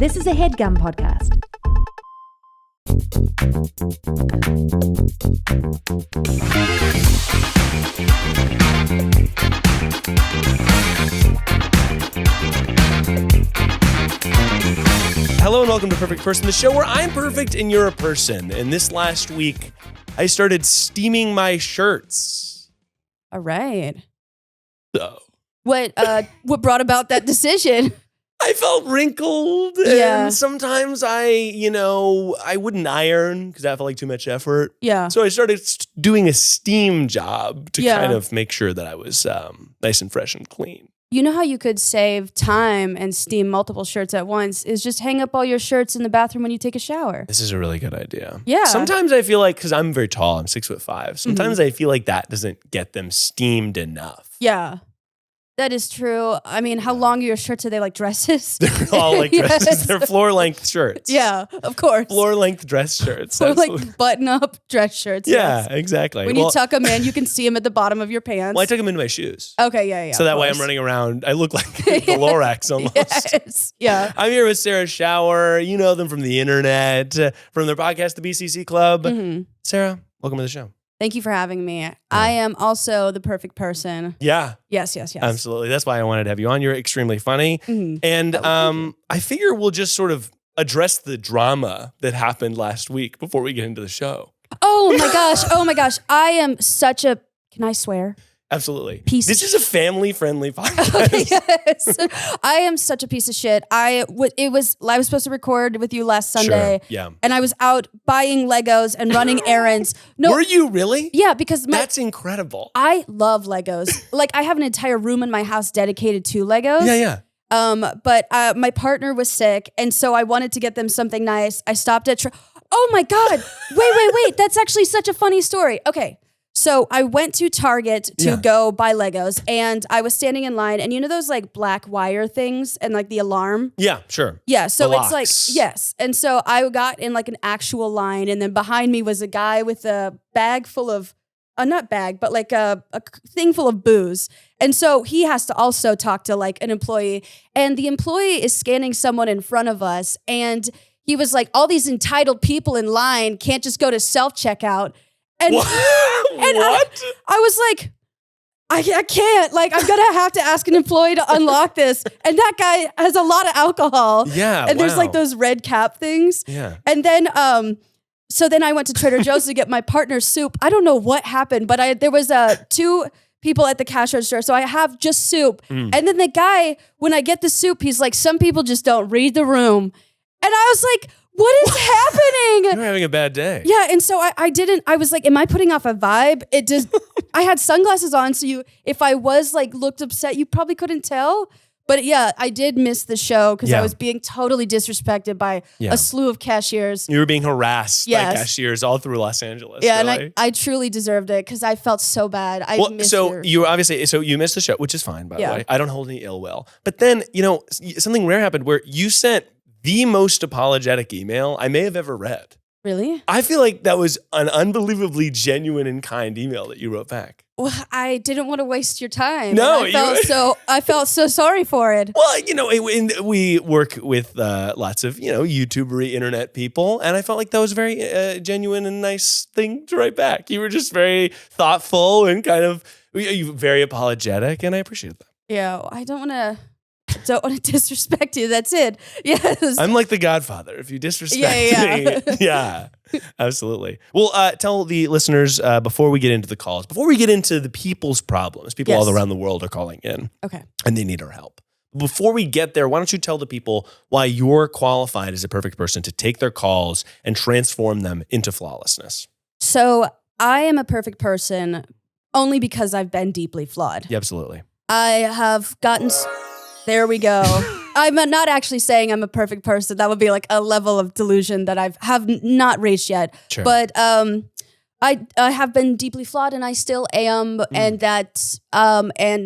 This is a Headgum podcast. Hello and welcome to Perfect Person, the show where I'm perfect and you're a person. And this last week, I started steaming my shirts. All right. So What brought about that decision? I felt wrinkled. Yeah. And sometimes I wouldn't iron because that felt like too much effort. Yeah. So I started doing a steam job to Yeah. kind of make sure that I was nice and fresh and clean. You know how you could save time and steam multiple shirts at once is just hang up all your shirts in the bathroom when you take a shower. This is a really good idea. Yeah. Sometimes I feel like, because I'm very tall, I'm 6'5". Sometimes I feel like that doesn't get them steamed enough. Yeah. That is true. I mean, how long are your shirts? Are they like dresses? They're all like dresses. Yes. They're floor-length shirts. Yeah, of course. Floor-length dress shirts. Or Absolutely. like button-up dress shirts. Yeah, yes. exactly. When you tuck them in, you can see them at the bottom of your pants. Well, I tuck them into my shoes. Okay, yeah. So that of way I'm course. running around. I look like the Lorax almost. Yes. Yeah. I'm here with Sarah Schauer. You know them from the internet, from their podcast, The BCC Club. Mhm. Sarah, welcome to the show. Thank you for having me. I am also the perfect person. Yeah, Yes. absolutely. That's why I wanted to have you on. You're extremely funny. Mhm. And thank you. I figure we'll just sort of address the drama that happened last week before we get into the show. Oh my gosh. I am such a, can I swear? Absolutely. Piece This of is a family-friendly podcast. Okay, yes. I am such a piece of shit. I was supposed to record with you last Sunday. Sure. Yeah. And I was out buying Legos and running errands. No. Were you really? Yeah, because That's incredible. I love Legos. Like I have an entire room in my house dedicated to Legos. Yeah. But my partner was sick, and so I wanted to get them something nice. I stopped at oh my God. Wait. That's actually such a funny story. Okay. So I went to Target to go buy Legos, and I was standing in line, and you know those like black wire things and like the alarm? Yeah, sure. Yeah, so The it's like, locks. yes. And so I got in like an actual line, and then behind me was a guy with a bag full of, not bag, but like a thing full of booze. And so he has to also talk to like an employee, and the employee is scanning someone in front of us, and he was like, all these entitled people in line can't just go to self-checkout. And, What? and What? I was like, I can't. Like, I'm gonna have to ask an employee to unlock this. And that guy has a lot of alcohol. Yeah, And there's like wow. those red cap things. Yeah. And then, so then I went to Trader Joe's to get my partner's soup. I don't know what happened, but there was two people at the cash register. So I have just soup. And then the guy, when I get the soup, he's like, some people just don't read the room. And I was like, what is happening? You're having a bad day. Yeah, and so I was like, am I putting off a vibe? It just, I had sunglasses on, so if I was like looked upset, you probably couldn't tell. But yeah, I did miss the show because I was being totally disrespected by a slew of cashiers. You were being harassed by Yes. cashiers all through Los Angeles. Yeah, really. and I truly deserved it because I felt so bad. I missed you missed the show, which is fine, by the Yeah. way. I don't hold any ill will. But then, something rare happened where you sent the most apologetic email I may have ever read. Really? I feel like that was an unbelievably genuine and kind email that you wrote back. Well, I didn't want to waste your time. No, and I felt so sorry for it. Well, we work with lots of, YouTubery internet people, and I felt like that was a very genuine and nice thing to write back. You were just very thoughtful and kind of very apologetic, and I appreciate that. Yeah, I don't want to disrespect you. That's it. Yes. I'm like the Godfather. If you disrespect me, yeah, absolutely. Well, tell the listeners before we get into the calls, before we get into the people's problems, people all around the world are calling in. Okay. And they need our help. Before we get there, why don't you tell the people why you're qualified as a perfect person to take their calls and transform them into flawlessness? So I am a perfect person only because I've been deeply flawed. Yeah, absolutely. I have gotten... There we go. I'm not actually saying I'm a perfect person. That would be like a level of delusion that have not reached yet. Sure. But I have been deeply flawed, and I still am, and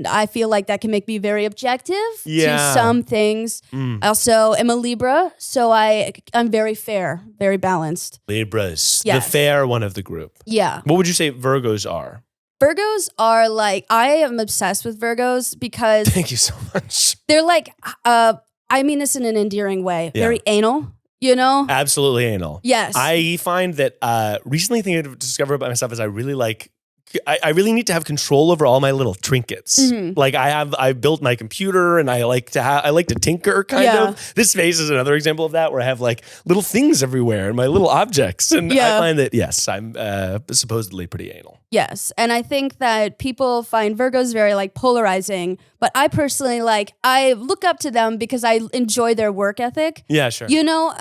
I feel like that can make me very objective to some things. I also am a Libra, so I'm very fair, very balanced. Libras, Yes. the fair one of the group. Yeah. What would you say Virgos are? Virgos are like, I am obsessed with Virgos because Thank you so much. they're like I mean this in an endearing way. Yeah. Very anal, you know? Absolutely anal. Yes. I find that recently thing I've discovered about myself is I really need to have control over all my little trinkets. Mm-hmm. Like I built my computer and I like to tinker kind of. This space is another example of that where I have like little things everywhere and my little objects. And I find that, yes, I'm supposedly pretty anal. Yes. And I think that people find Virgos very like polarizing, but I personally I look up to them because I enjoy their work ethic. Yeah, sure. You know,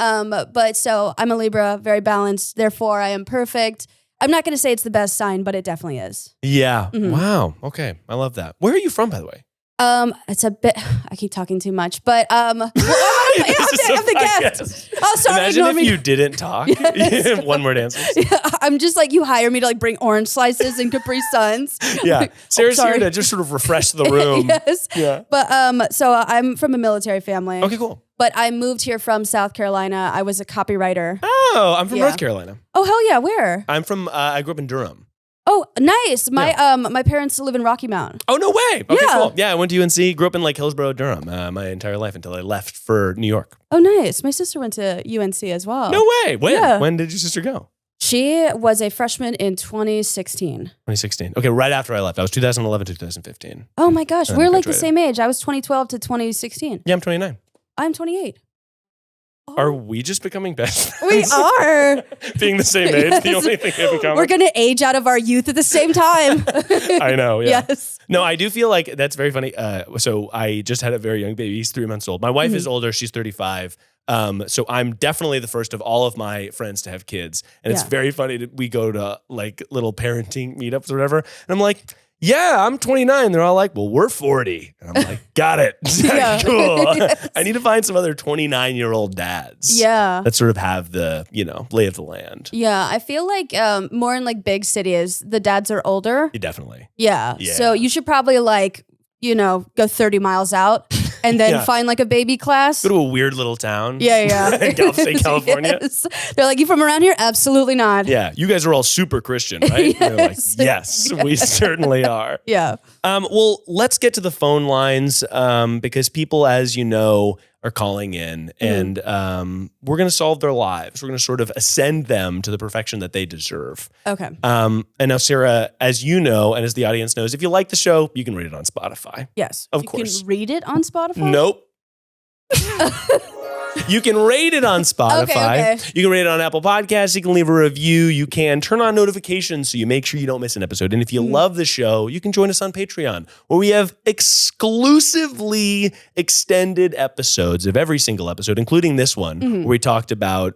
but so I'm a Libra, very balanced. Therefore, I am perfect. I'm not going to say it's the best sign, but it definitely is. Yeah. Mm-hmm. Wow. Okay. I love that. Where are you from, by the way? It's a bit, I keep talking too much, but, I'm the guest. Oh, sorry. Imagine if you didn't talk. One word answers. Yeah, I'm just like, you hire me to like bring orange slices and Capri Suns. Yeah. Sarah's here to just sort of refresh the room. Yes. Yeah. But, so I'm from a military family. Okay, cool. But I moved here from South Carolina. I was a copywriter. Oh, I'm from North Carolina. Oh, hell yeah. Where? I'm from, I grew up in Durham. Oh, nice. My parents live in Rocky Mount. Oh, no way. Okay, Yeah. cool. Yeah, I went to UNC, grew up in like Hillsborough, Durham my entire life until I left for New York. Oh, nice. My sister went to UNC as well. No way. When? Yeah. When did your sister go? She was a freshman in 2016. 2016. Okay, right after I left. I was 2011 to 2015. Oh my gosh. And We're I like the graduated. same age. I was 2012 to 2016. Yeah, I'm 29. I'm 28. Are we just becoming best We friends? are. Being the same age, the only thing we have in common. We're going to age out of our youth at the same time. I know, yeah. Yes. No, I do feel like that's very funny. So I just had a very young baby. He's 3 months old. My wife is older. She's 35. So I'm definitely the first of all of my friends to have kids. And it's Yeah. very funny that we go to like little parenting meetups or whatever. And I'm like, yeah, I'm 29. They're all like, well, we're 40. And I'm like, got it. Yeah. Cool. Yes. I need to find some other 29-year-old dads. Yeah. That sort of have the, lay of the land. Yeah. I feel like more in like big cities, the dads are older. Yeah, definitely. Yeah. Yeah. So you should probably go 30 miles out and then Yeah. find like a baby class. Go to a weird little town. Yeah. in Gulf State, California. Yes. They're like, you from around here? Absolutely not. Yeah, you guys are all super Christian, right? And they're like, yes, we certainly are. Yeah. Well, let's get to the phone lines because people, as you know, are calling in and we're going to solve their lives. We're going to sort of ascend them to the perfection that they deserve. Okay. And now, Sarah, as you know, and as the audience knows, if you like the show, you can rate it on Spotify. Yes. Of You course. can read it on Spotify? Nope. You can rate it on Spotify. Okay. You can rate it on Apple Podcasts. You can leave a review. You can turn on notifications so you make sure you don't miss an episode. And if you love the show, you can join us on Patreon, where we have exclusively extended episodes of every single episode, including this one, where we talked about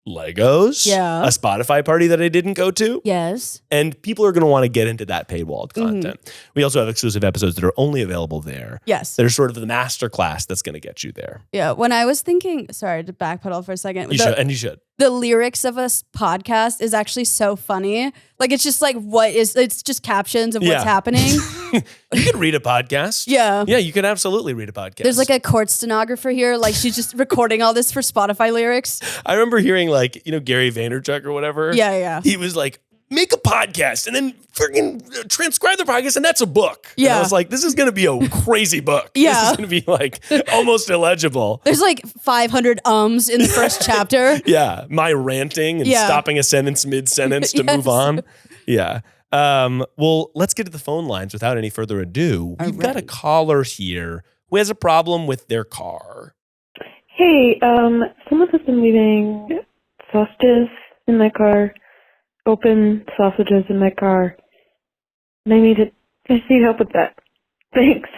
Legos, Yeah. a Spotify party that I didn't go to. Yes. And people are going to want to get into that paywalled content. We also have exclusive episodes that are only available there. Yes. That are sort of the master class that's going to get you there. Yeah. When I was thinking, sorry to backpedal for a second. You should. The lyrics of a podcast is actually so funny. Like, it's just like, it's just captions of Yeah. what's happening. You could read a podcast. Yeah. Yeah, you could absolutely read a podcast. There's like a court stenographer here. Like, she's just recording all this for Spotify lyrics. I remember hearing like, Gary Vaynerchuk or whatever. Yeah. He was like, make a podcast and then freaking transcribe the podcast and that's a book. And Yeah. I was like, this is going to be a crazy book. Yeah. This is going to be like almost illegible. There's like 500 ums in the first chapter. Yeah. My ranting and Yeah. stopping a sentence mid-sentence to Yes. move on. Yeah. Well, let's get to the phone lines without any further ado. We've got a caller here who has a problem with their car. Hey, someone has been leaving sausages in my car, open sausages in my car, and I need help with that. Thanks.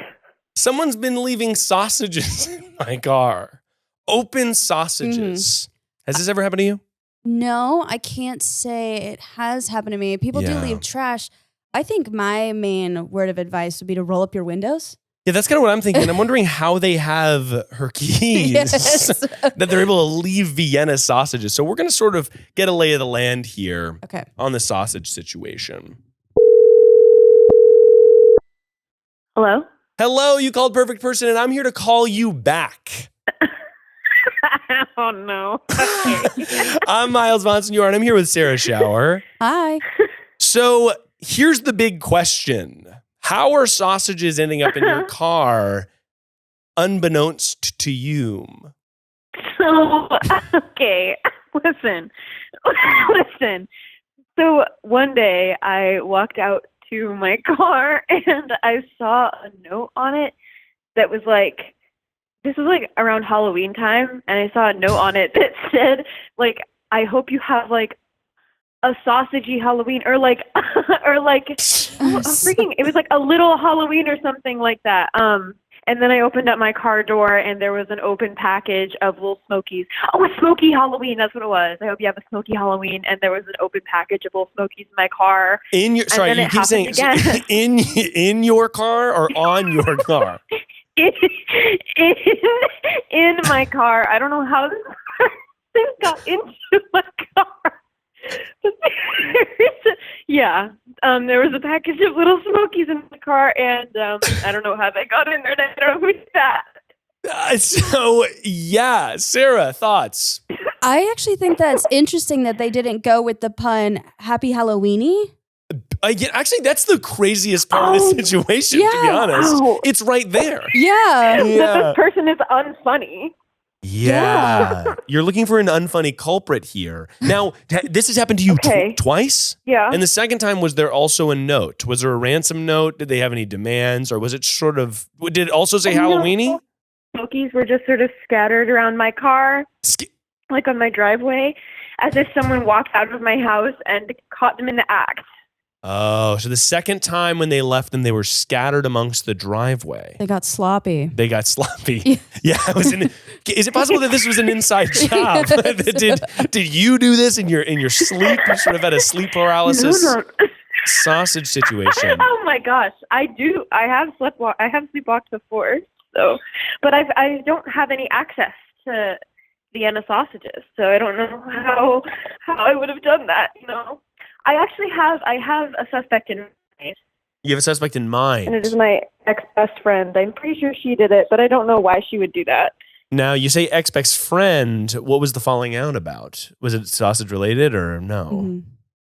Someone's been leaving sausages in my car. Open sausages. Has this ever happened to you? No, I can't say it has happened to me. People do Yeah. leave trash. I think my main word of advice would be to roll up your windows. Yeah, that's kind of what I'm thinking. I'm wondering how they have her keys Yes. that they're able to leave Vienna sausages. So we're going to sort of get a lay of the land here Okay. on the sausage situation. Hello? Hello, you called perfect person, and I'm here to call you back. Oh, no. I'm Miles Bonsignore, and I'm here with Sarah Schauer. Hi. So here's the big question. How are sausages ending up in your car unbeknownst to you? So, okay, listen. So one day I walked out to my car and I saw a note on it that was like, this was like around Halloween time, and I saw a note on it that said, like, I hope you have like a sausagey Halloween, or like, it was like a little Halloween or something like that. And then I opened up my car door, and there was an open package of little Smokies. Oh, a Smoky Halloween, that's what it was. I hope you have a Smoky Halloween. And there was an open package of little Smokies in my car. You keep saying in your car or on your car? in my car. I don't know how this got into my car. There was a package of little Smokies in the car, and I don't know how they got in there. I don't know who's that. Sarah, thoughts? I actually think that's interesting that they didn't go with the pun "Happy Halloweeny." Actually, that's the craziest part of the situation, to be honest. Wow. It's right there. Yeah. This person is unfunny. Yeah. You're looking for an unfunny culprit here. Now, this has happened to you twice? Yeah. And the second time, was there also a note? Was there a ransom note? Did they have any demands? Or was it sort of, did it also say Halloweeny? Smokies were just sort of scattered around my car, like on my driveway, as if someone walked out of my house and caught them in the act. Oh, so the second time when they left them, they were scattered amongst the driveway. They got sloppy. Yeah. Is it possible that this was an inside job? Did you do this in your sleep? You sort of had a sleep paralysis sausage situation. Oh my gosh, I do. I have sleepwalked before, so, but I don't have any access to Vienna sausages, so I don't know how I would have done that. I actually have a suspect in mind. You have a suspect in mind? And it is my ex-best friend. I'm pretty sure she did it, but I don't know why she would do that. Now, you say ex-best friend. What was the falling out about? Was it sausage related or no?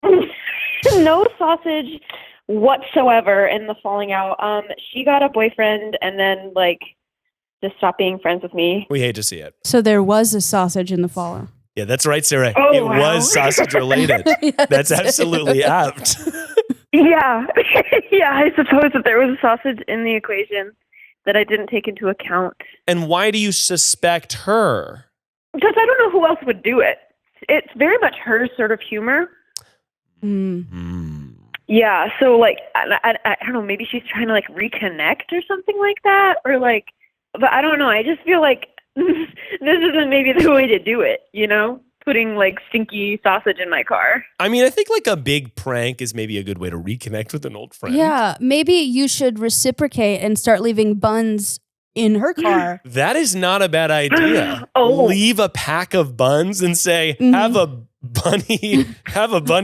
Mm-hmm. No sausage whatsoever in the falling out. She got a boyfriend and then, just stopped being friends with me. We hate to see it. So there was a sausage in the fallout. Yeah, that's right, Sarah. Oh, it wow. was sausage related. That's absolutely apt. Yeah. I suppose that there was a sausage in the equation that I didn't take into account. And why do you suspect her? Because I don't know who else would do it. It's very much her sort of humor. Mm. Yeah, so I don't know, maybe she's trying to reconnect or something like that, or but I don't know. I just feel like this isn't maybe the way to do it, putting stinky sausage in my car. I mean, I think a big prank is maybe a good way to reconnect with an old friend. Yeah, maybe you should reciprocate and start leaving buns in her car. That is not a bad idea. Oh. Leave a pack of buns and say, have a bunny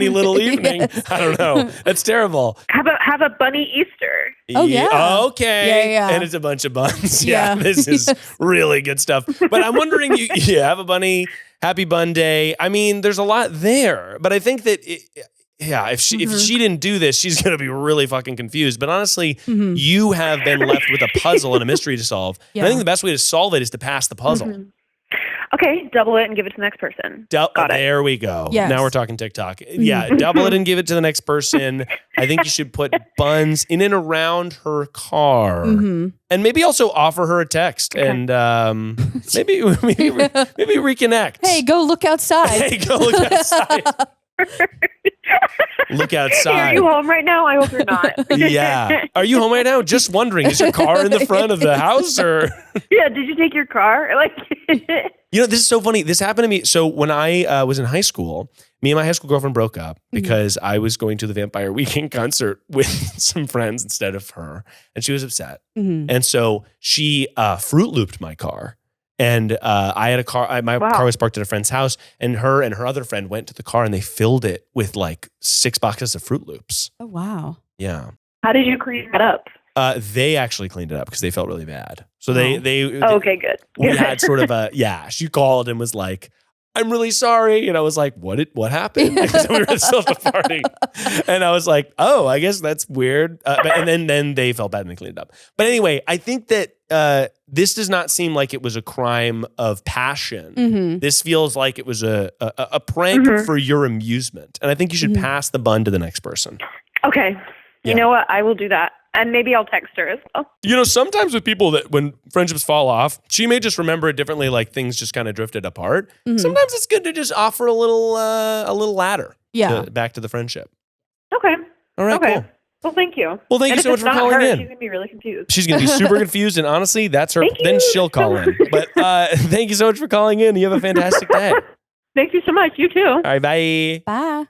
little evening. Yes. I don't know. That's terrible. Have a bunny Easter. Oh, yeah. Okay. Yeah. And it's a bunch of buns. Yeah. This is really good stuff. But I'm wondering, you have a bunny, happy bun day. I mean, there's a lot there. But I think that, if she didn't do this, she's going to be really fucking confused. But honestly, you have been left with a puzzle and a mystery to solve. Yeah. And I think the best way to solve it is to pass the puzzle. Mm-hmm. Okay, double it and give it to the next person. Got it. There we go. Yes. Now we're talking TikTok. Yeah, double it and give it to the next person. I think you should put buns in and around her car. Mm-hmm. And maybe also offer her a text and maybe reconnect. Hey, go look outside. Look outside. Hey, are you home right now? I hope you're not. Yeah. Are you home right now? Just wondering. Is your car in the front of the house or? Yeah. Did you take your car? This is so funny. This happened to me. So when I was in high school, me and my high school girlfriend broke up because I was going to the Vampire Weekend concert with some friends instead of her. And she was upset. Mm-hmm. And so she Fruit Looped my car. And I had a car. My car was parked at a friend's house, and her other friend went to the car and they filled it with 6 boxes of Fruit Loops. Oh, wow. Yeah. How did you clean that up? They actually cleaned it up because they felt really bad. So they okay, good. We had sort of she called and was like, I'm really sorry. And I was like, what happened? Because we were still at the party. And I was like, oh, I guess that's weird. And then they felt bad and they cleaned it up. But anyway, I think that this does not seem like it was a crime of passion. Mm-hmm. This feels like it was a prank for your amusement. And I think you should pass the bun to the next person. Okay. You know what? I will do that. And maybe I'll text her as well. You know, sometimes with people that when friendships fall off, she may just remember it differently, like things just kind of drifted apart. Mm-hmm. Sometimes it's good to just offer a little ladder back to the friendship. Okay. All right, cool. Well, thank you. Well, thank you so much for calling in. She's going to be really confused. She's going to be super confused, and honestly, that's her. Then she'll call in. But thank you so much for calling in. You have a fantastic day. Thank you so much. You too. All right, bye. Bye.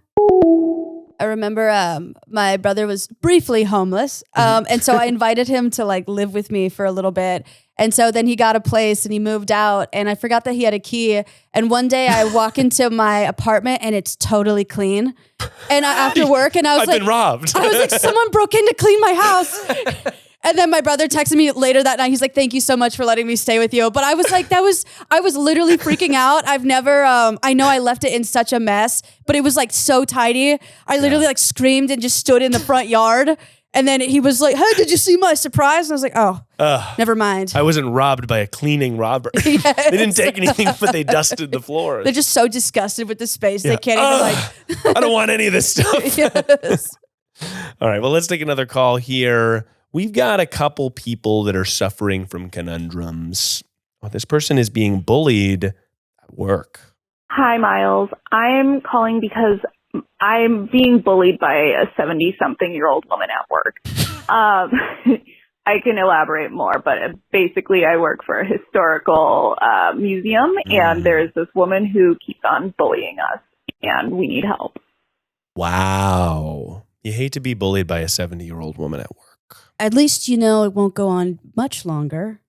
I remember my brother was briefly homeless. And so I invited him to like live with me for a little bit. And so then he got a place and he moved out and I forgot that he had a key. And one day I walk into my apartment and it's totally clean. And after work and I was I've been robbed. I was like, someone broke in to clean my house. And then my brother texted me later that night. He's like, thank you so much for letting me stay with you. But I was like, I was literally freaking out. I've never, I know I left it in such a mess, but it was like so tidy. I literally like screamed and just stood in the front yard. And then he was like, hey, did you see my surprise? And I was like, oh, never mind. I wasn't robbed by a cleaning robber. Yes. They didn't take anything, but they dusted the floors. They're just so disgusted with the space. They can't even like. I don't want any of this stuff. Yes. All right, well, let's take another call here. We've got a couple people that are suffering from conundrums. Oh, this person is being bullied at work. Hi, Miles. I'm calling because I'm being bullied by a 70-something-year-old woman at work. I can elaborate more, but basically I work for a historical museum, and there's this woman who keeps on bullying us, and we need help. Wow. You hate to be bullied by a 70-year-old woman at work. At least you know it won't go on much longer.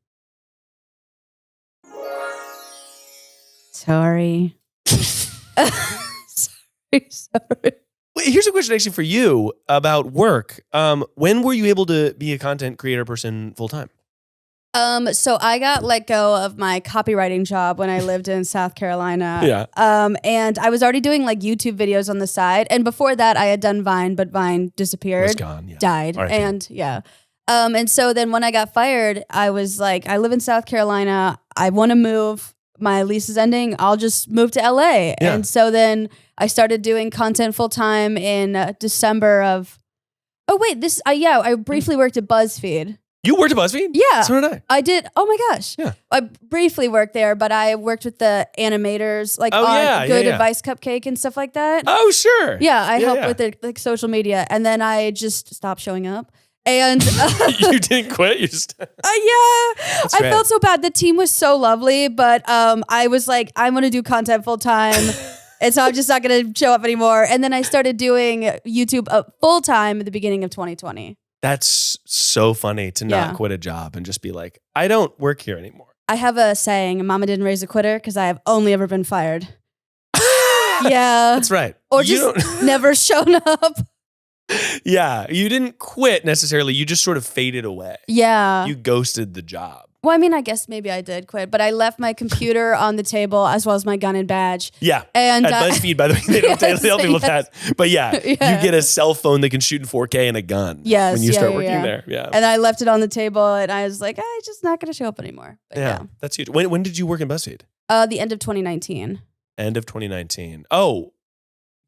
Sorry. Sorry. Wait, here's a question actually for you about work. When were you able to be a content creator person full time? So I got let go of my copywriting job when I lived in South Carolina. Yeah. And I was already doing like YouTube videos on the side. And before that I had done Vine, but Vine disappeared. Was gone, yeah. Died. Right. And yeah. And so then when I got fired, I was like, I live in South Carolina. I want to move. My lease is ending. I'll just move to LA. Yeah. And so then I started doing content full time in December of. Oh wait, I briefly worked at BuzzFeed. You worked at BuzzFeed? Yeah. So did I. I did. Oh my gosh. Yeah. I briefly worked there, but I worked with the animators, like on Good Advice Cupcake and stuff like that. Oh, sure. Yeah, I helped with the like social media, and then I just stopped showing up. And you didn't quit. You just I felt so bad. The team was so lovely, but I was like, I'm gonna do content full time, and so I'm just not gonna show up anymore. And then I started doing YouTube full time at the beginning of 2020. That's so funny to not quit a job and just be like, I don't work here anymore. I have a saying, Mama didn't raise a quitter, because I have only ever been fired. Yeah. That's right. Or just never shown up. Yeah. You didn't quit necessarily. You just sort of faded away. Yeah. You ghosted the job. Well, I mean, I guess maybe I did quit, but I left my computer on the table as well as my gun and badge. Yeah. And at BuzzFeed, by the way, they don't tell people that. But yeah, you get a cell phone that can shoot in 4K and a gun when you start working there. Yeah. And I left it on the table and I was like, I'm just not going to show up anymore. But yeah. That's huge. When did you work in BuzzFeed? The end of 2019. End of 2019. Oh,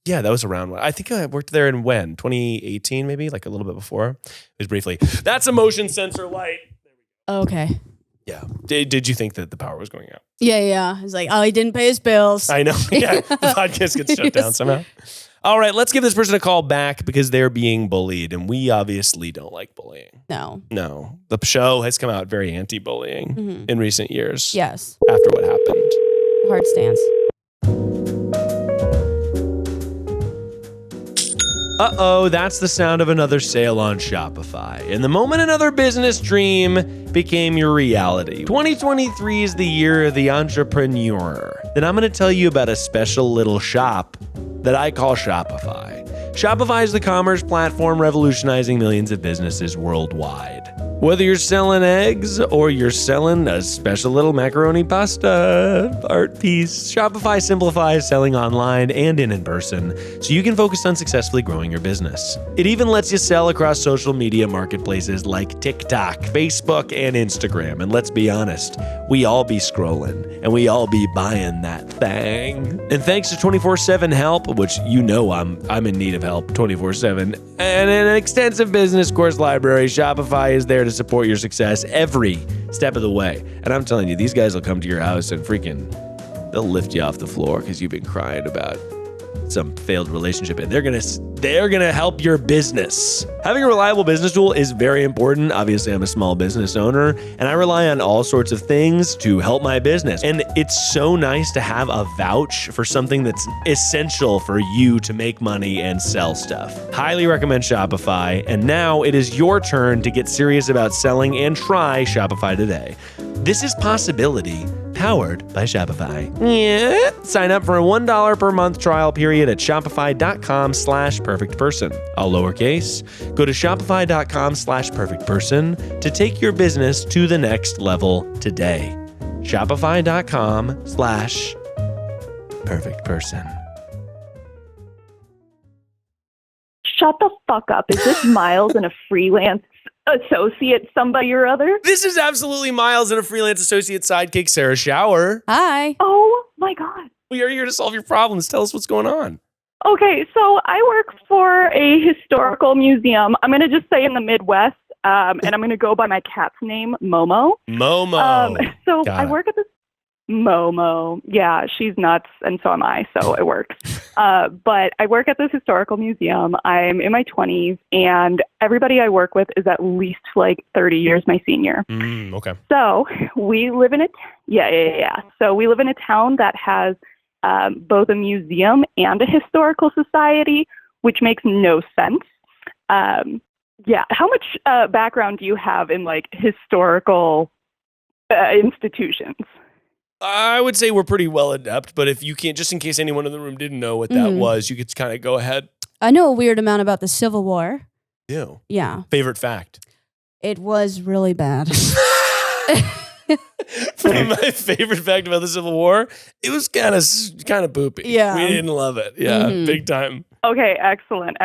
yeah, that was around when I think I worked there in 2018, maybe like a little bit before. It was briefly. That's a motion sensor light. Okay. Yeah. Did you think that the power was going out? Yeah. I was like, oh, he didn't pay his bills. I know. Yeah. The podcast gets shut down somehow. All right, let's give this person a call back because they're being bullied, and we obviously don't like bullying. No. The show has come out very anti-bullying in recent years. Yes. After what happened. Hard stance. Uh-oh, that's the sound of another sale on Shopify. And the moment another business dream became your reality. 2023 is the year of the entrepreneur. Then I'm going to tell you about a special little shop that I call Shopify. Shopify is the commerce platform revolutionizing millions of businesses worldwide. Whether you're selling eggs or you're selling a special little macaroni pasta art piece, Shopify simplifies selling online and in person so you can focus on successfully growing your business. It even lets you sell across social media marketplaces like TikTok, Facebook, and Instagram. And let's be honest, we all be scrolling and we all be buying that thing. And thanks to 24/7 help, which you know I'm in need of help 24/7, and an extensive business course library, Shopify is there to support your success every step of the way. And I'm telling you, these guys will come to your house and they'll lift you off the floor because you've been crying about some failed relationship, and they're gonna help your business. Having a reliable business tool is very important. Obviously, I'm a small business owner, and I rely on all sorts of things to help my business. And it's so nice to have a vouch for something that's essential for you to make money and sell stuff. Highly recommend Shopify, and now it is your turn to get serious about selling and try Shopify today. This is Possibility, powered by Shopify. Yeah. Sign up for a $1 per month trial period at shopify.com/perfectperson. All lowercase. Go to shopify.com/perfectperson to take your business to the next level today. Shopify.com/perfectperson. Shut the fuck up. Is this Miles and a freelance associate somebody or other? This is absolutely Miles and a freelance associate sidekick, Sarah Schauer. Hi. Oh my God. We are here to solve your problems. Tell us what's going on. Okay, so I work for a historical museum. I'm going to just say in the Midwest, and I'm going to go by my cat's name, Momo. Momo. So I work at this Momo. Yeah, she's nuts, and so am I, so it works. But I work at this historical museum. I'm in my 20s, and everybody I work with is at least like 30 years my senior. Okay. So we live in So we live in a town that has both a museum and a historical society, which makes no sense. How much background do you have in like historical institutions? I would say we're pretty well adept, but if you can't, just in case anyone in the room didn't know what that was, you could kind of go ahead. I know a weird amount about the Civil War. Ew. Yeah. Favorite fact? It was really bad. My favorite fact about the Civil War, it was kind of poopy. Yeah. We didn't love it. Yeah, big time. Okay, excellent.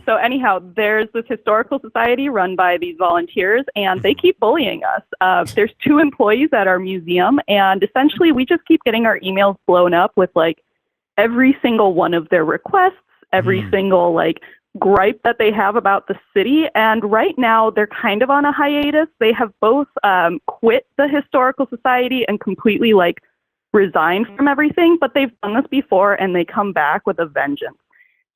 So anyhow, there's this historical society run by these volunteers, and they keep bullying us. There's 2 employees at our museum, and essentially we just keep getting our emails blown up with like every single one of their requests, every single like gripe that they have about the city. And right now they're kind of on a hiatus. They have both quit the historical society and completely like resigned from everything, but they've done this before and they come back with a vengeance.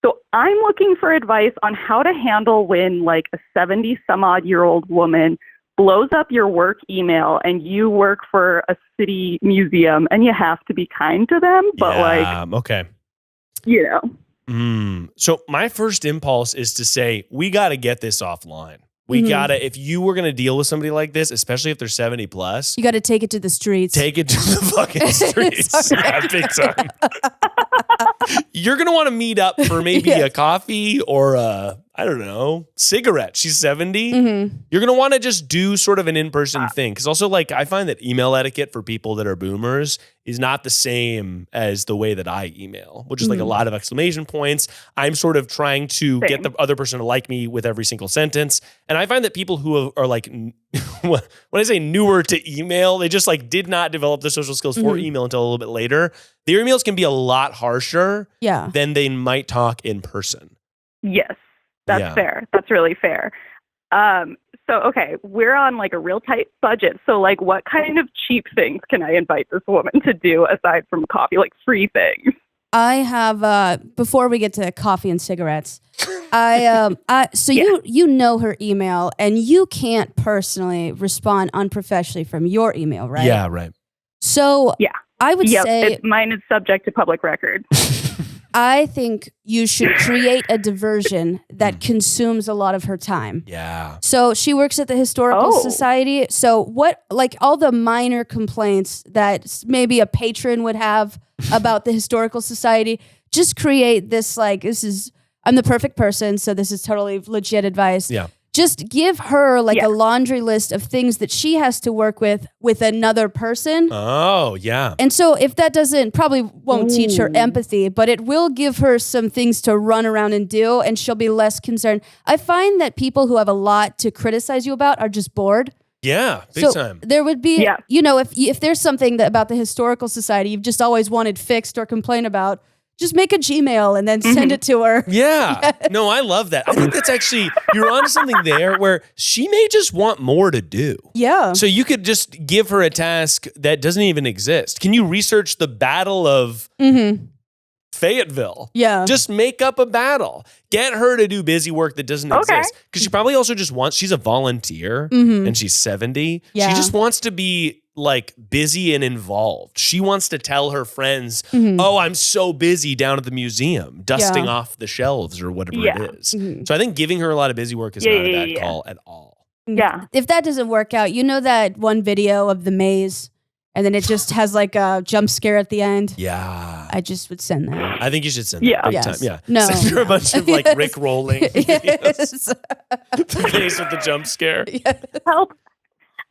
So I'm looking for advice on how to handle when like a 70-some-odd-year-old woman blows up your work email and you work for a city museum and you have to be kind to them, but okay. You know. So my first impulse is to say, we got to get this offline. We gotta, if you were gonna deal with somebody like this, especially if they're 70 plus, you got to take it to the streets. Take it to the fucking streets. Yeah, big time. You're gonna want to meet up for maybe a coffee or I don't know, cigarette. She's 70. You're gonna want to just do sort of an in-person thing. Because also, like, I find that email etiquette for people that are boomers is not the same as the way that I email, which is like a lot of exclamation points. I'm sort of trying to get the other person to like me with every single sentence. And I find that people who are like, when I say newer to email, they just like did not develop the social skills for email until a little bit later. Their emails can be a lot harsher than they might talk in person. Yes, that's fair. That's really fair. So, okay, we're on like a real tight budget. So like what kind of cheap things can I invite this woman to do aside from coffee, like free things? I have, before we get to coffee and cigarettes, you know her email and you can't personally respond unprofessionally from your email, right? Yeah, right. So I would say mine is subject to public record. I think you should create a diversion that consumes a lot of her time. Yeah. So she works at the Historical Society. So what, like all the minor complaints that maybe a patron would have about the Historical Society, just create this like, I'm the perfect person, so this is totally legit advice. Yeah. just give her like Yeah. a laundry list of things that she has to work with another person. Oh, yeah. And so if that probably won't teach her empathy, but it will give her some things to run around and do, and she'll be less concerned. I find that people who have a lot to criticize you about are just bored. Yeah, big So time. there would be, Yeah. if there's something about the Historical Society you've just always wanted fixed or complain about, just make a Gmail and then send it to her. Yeah. No, I love that. I think that's actually, you're onto something there where she may just want more to do. Yeah. So you could just give her a task that doesn't even exist. Can you research the Battle of Fayetteville? Yeah. Just make up a battle. Get her to do busy work that doesn't exist. Because she probably also just wants, she's a volunteer and she's 70. Yeah. She just wants to be like busy and involved. She wants to tell her friends, oh, I'm so busy down at the museum, dusting off the shelves or whatever it is. So I think giving her a lot of busy work is not a bad call at all. Yeah. If that doesn't work out, you know that one video of the maze and then it just has like a jump scare at the end? Yeah. I just would send that. I think you should send Yeah. that big Yes. time. Yeah. No. Send her a bunch of like Rick rolling videos. Yes. The face with the jump scare. Help.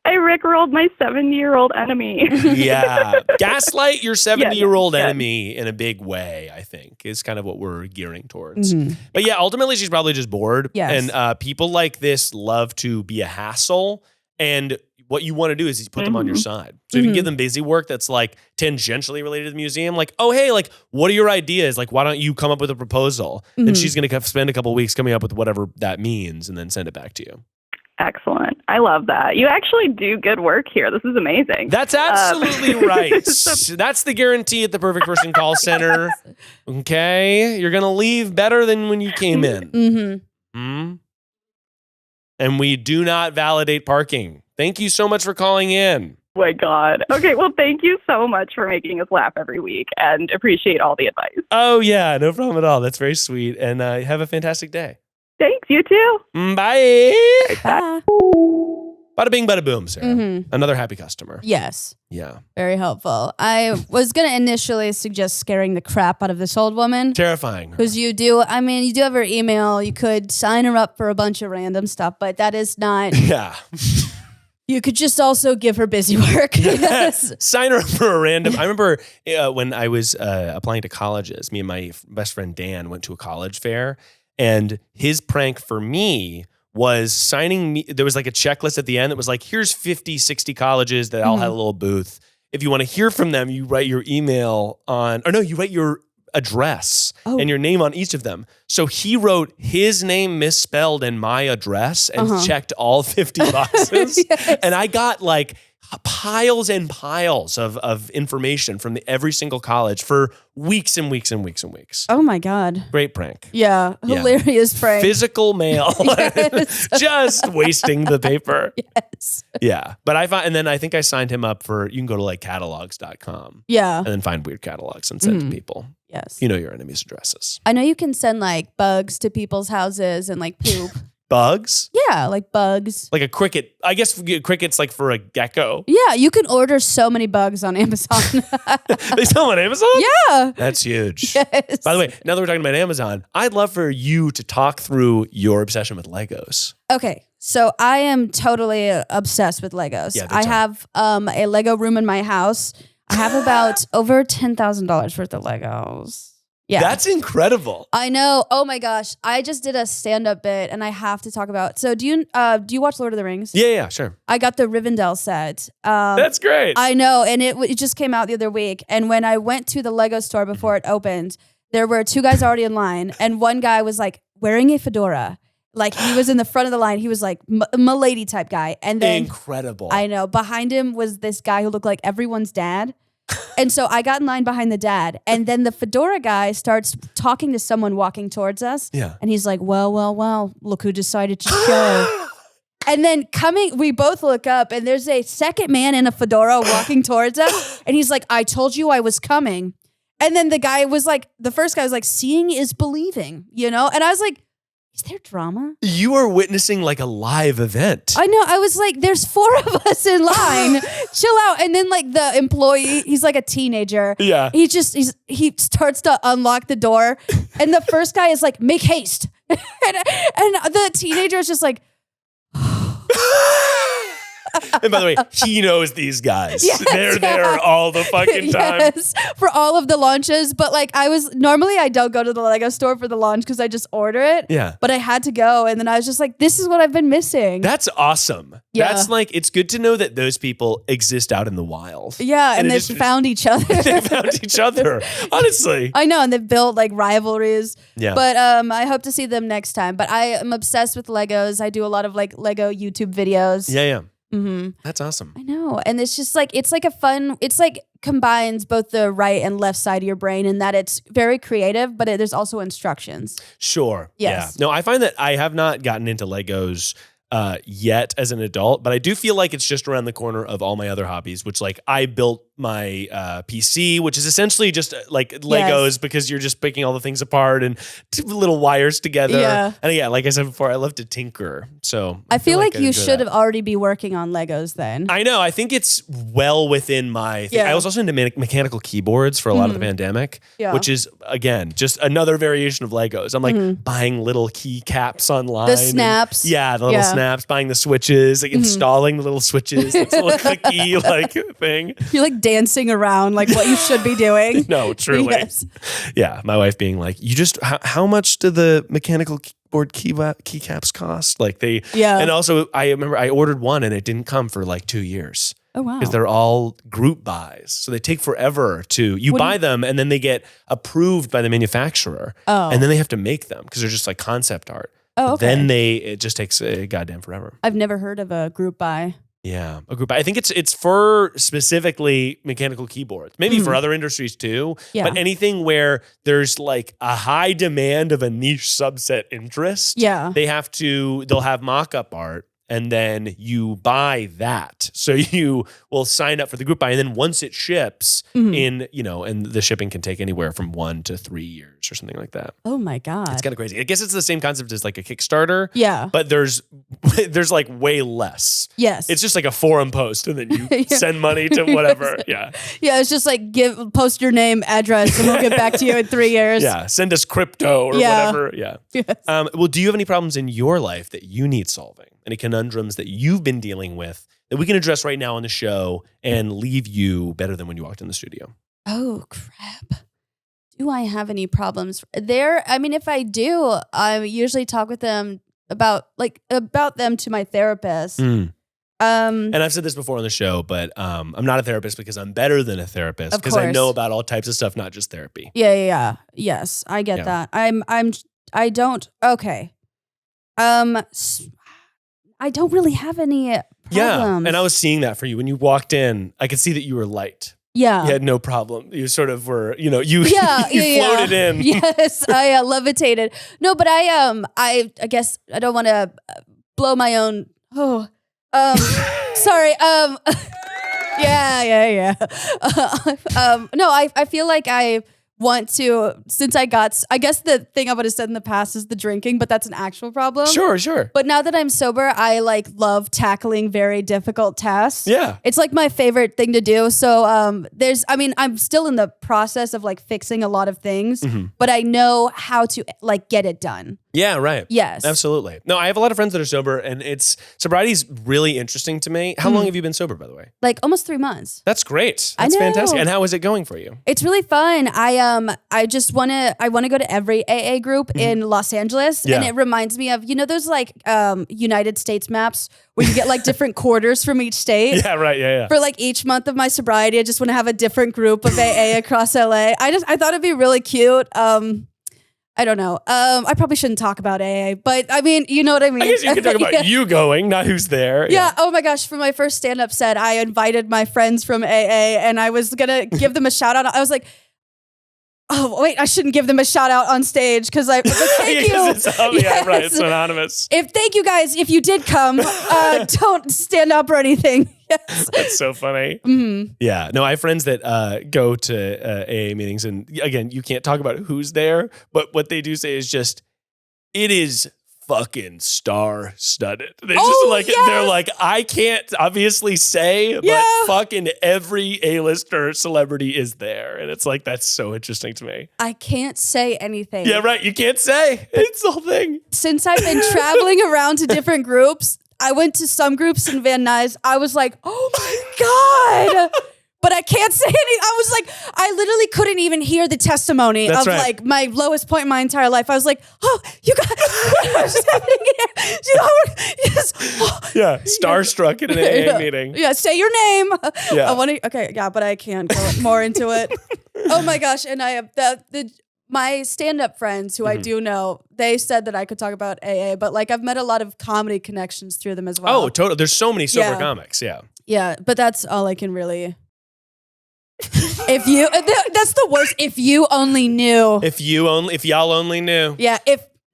I rickrolled my 70-year-old enemy. Yeah. Gaslight your 70-year-old Yeah. enemy in a big way, I think, is kind of what we're gearing towards. But yeah, ultimately, she's probably just bored. Yes. And people like this love to be a hassle. And what you want to do is put them on your side. So if you give them busy work that's like tangentially related to the museum, like, oh, hey, like, what are your ideas? Like, why don't you come up with a proposal? And she's going to spend a couple weeks coming up with whatever that means and then send it back to you. Excellent. I love that. You actually do good work here. This is amazing. That's absolutely right. That's the guarantee at the Perfect Person call center. Okay? You're going to leave better than when you came in. And we do not validate parking. Thank you so much for calling in. Oh my God. Okay, well, thank you so much for making us laugh every week and appreciate all the advice. Oh, yeah. No problem at all. That's very sweet. And have a fantastic day. Thanks, you too. Bye. Bye. Bada bing, bada boom, Sarah. Another happy customer. Yes. Yeah. Very helpful. I was going to initially suggest scaring the crap out of this old woman. Terrifying. Because you do have her email. You could sign her up for a bunch of random stuff, but that is not. Yeah. You could just also give her busy work. Yes. Sign her up for a random. I remember when I was applying to colleges, me and my best friend Dan went to a college fair, and his prank for me was signing me. There was like a checklist at the end that was like, here's 50, 60 colleges that all had a little booth. If you want to hear from them, you write your email you write your address and your name on each of them. So he wrote his name misspelled and my address and checked all 50 boxes. Yes. And I got like piles and piles of information from every single college for weeks and weeks and weeks and weeks. Oh my God. Great prank. Yeah. Hilarious prank. Physical mail. Yes. Just wasting the paper. Yes. Yeah. But and then I think I signed him up for, you can go to like catalogs.com Yeah. and then find weird catalogs and send to people. Yes. You know your enemy's addresses. I know you can send like bugs to people's houses and like poop. Bugs? Yeah, like bugs. Like a cricket. I guess cricket's like for a gecko. Yeah, you can order so many bugs on Amazon. They sell them on Amazon? Yeah. That's huge. Yes. By the way, now that we're talking about Amazon, I'd love for you to talk through your obsession with Legos. Okay, so I am totally obsessed with Legos. Yeah, big I time. have a Lego room in my house. I have about over $10,000 worth of Legos. Yeah. That's incredible. I know. Oh my gosh. I just did a stand-up bit and I have to talk about. So do you watch Lord of the Rings? Yeah, sure. I got the Rivendell set. That's great. I know, and it just came out the other week. And when I went to the Lego store before it opened, there were two guys already in line, and one guy was like wearing a fedora. Like he was in the front of the line. He was like milady type guy. And then Incredible. I know, behind him was this guy who looked like everyone's dad. And so I got in line behind the dad. And then the fedora guy starts talking to someone walking towards us. Yeah. And he's like, well, look who decided to show. And then we both look up and there's a second man in a fedora walking towards us. And he's like, I told you I was coming. And then the first guy was like, seeing is believing, you know? And I was like, is there drama? You are witnessing like a live event. I know. I was like, there's 4 of us in line. Chill out. And then like the employee, he's like a teenager. Yeah. He starts to unlock the door. And the first guy is like, make haste. and the teenager is just like, And by the way, he knows these guys. Yes, They're there all the fucking time. Yes, for all of the launches. But like normally I don't go to the Lego store for the launch because I just order it. Yeah. But I had to go. And then I was just like, this is what I've been missing. That's awesome. Yeah. That's like, it's good to know that those people exist out in the wild. Yeah. And they've found each other. They found each other. Honestly. I know. And they've built like rivalries. Yeah. But I hope to see them next time. But I am obsessed with Legos. I do a lot of like Lego YouTube videos. Yeah. Mm-hmm. That's awesome. I know. And it's just like, it's like combines both the right and left side of your brain in that it's very creative, but there's also instructions. Sure. Yes. Yeah. No, I find that I have not gotten into Legos yet as an adult, but I do feel like it's just around the corner of all my other hobbies, which like I built my PC, which is essentially just like Legos because you're just picking all the things apart and little wires together. Yeah. And yeah, like I said before, I love to tinker. So I feel like I you enjoy should that. have already be working on Legos then. I know. I think it's well within my thing. Yeah. I was also into mechanical keyboards for a lot of the pandemic, Yeah. which is, again, just another variation of Legos. I'm like buying little keycaps online. The snaps. The little snaps, buying the switches, like installing the little switches. It's a little clicky like thing. You're like dancing around like what you should be doing. No, truly. Yes. Yeah. My wife being like, you just, how much do the mechanical keyboard keycaps cost? Like and also I remember I ordered one and it didn't come for like 2 years. Oh, wow. Because they're all group buys. So they take forever to, buy them and then they get approved by the manufacturer. Oh. And then they have to make them because they're just like concept art. Oh, okay. Then it just takes goddamn forever. I've never heard of a group buy. Yeah, a group buy. I think it's for specifically mechanical keyboards. Maybe for other industries too. Yeah. But anything where there's like a high demand of a niche subset interest. Yeah. They'll have mock-up art. And then you buy that. So you will sign up for the group buy. And then once it ships and the shipping can take anywhere from 1 to 3 years or something like that. Oh my God. It's kind of crazy. I guess it's the same concept as like a Kickstarter. Yeah. But there's like way less. Yes. It's just like a forum post and then you send money to whatever. Yeah. Yeah. It's just like post your name, address, and we'll get back to you in 3 years. Yeah. Send us crypto or whatever. Yeah. Yes. Well, do you have any problems in your life that you need solving? Any conundrums that you've been dealing with that we can address right now on the show and leave you better than when you walked in the studio? Oh, crap. Do I have any problems there? I mean, if I do, I usually talk with them about them to my therapist. And I've said this before on the show, but I'm not a therapist because I'm better than a therapist because I know about all types of stuff, not just therapy. Yeah. Yes, I get that. I don't. Okay. I don't really have any problems. Yeah, and I was seeing that for you. When you walked in, I could see that you were light. Yeah. You had no problem. You sort of were, you floated in. Yes, I levitated. No, but I guess I don't want to blow my own. Sorry. Yeah. No, I feel like I want to, since I guess the thing I would have said in the past is the drinking, but that's an actual problem. Sure. But now that I'm sober, I love tackling very difficult tasks. Yeah. It's like my favorite thing to do. So I'm still in the process of fixing a lot of things, but I know how to get it done. Yeah, right. Yes. Absolutely. No, I have a lot of friends that are sober and sobriety's really interesting to me. How long have you been sober, by the way? Almost 3 months. That's great. I That's know. fantastic. And how is it going for you? It's really fun. I just want to go to every AA group in Los Angeles. Yeah. And it reminds me of, those United States maps where you get different quarters from each state. Yeah, right. Yeah. For each month of my sobriety, I just want to have a different group of AA across LA. I thought it'd be really cute. I don't know. I probably shouldn't talk about AA, but I mean, you know what I mean? I guess you can talk about you going, not who's there. Yeah. Oh my gosh. For my first stand-up set, I invited my friends from AA and I was going to give them a shout out. I was like, oh, wait, I shouldn't give them a shout out on stage because thank you. Yeah, right. It's anonymous. Thank you guys. If you did come, don't stand up or anything. Yes. That's so funny. Mm-hmm. Yeah. No, I have friends that go to AA meetings and again, you can't talk about who's there, but what they do say is just, it is fucking star-studded. They're they're like, I can't obviously say, but fucking every A-lister celebrity is there. And it's that's so interesting to me. I can't say anything. Yeah, right. You can't say. It's the whole thing. Since I've been traveling around to different groups, I went to some groups in Van Nuys. I was like, oh my God. But I can't say any. I was like, I literally couldn't even hear the testimony of like my lowest point in my entire life. I was like, oh, you got what's happening here? You know, yeah, starstruck at an AA meeting. Yeah, say your name. Yeah. I want to. Okay, yeah, but I can't go more into it. Oh my gosh, and I have my stand-up friends who I do know. They said that I could talk about AA, but like I've met a lot of comedy connections through them as well. Oh, totally. There's so many sober comics. Yeah. Yeah, but that's all I can really. That's the worst. If you only knew. If y'all only knew. Yeah.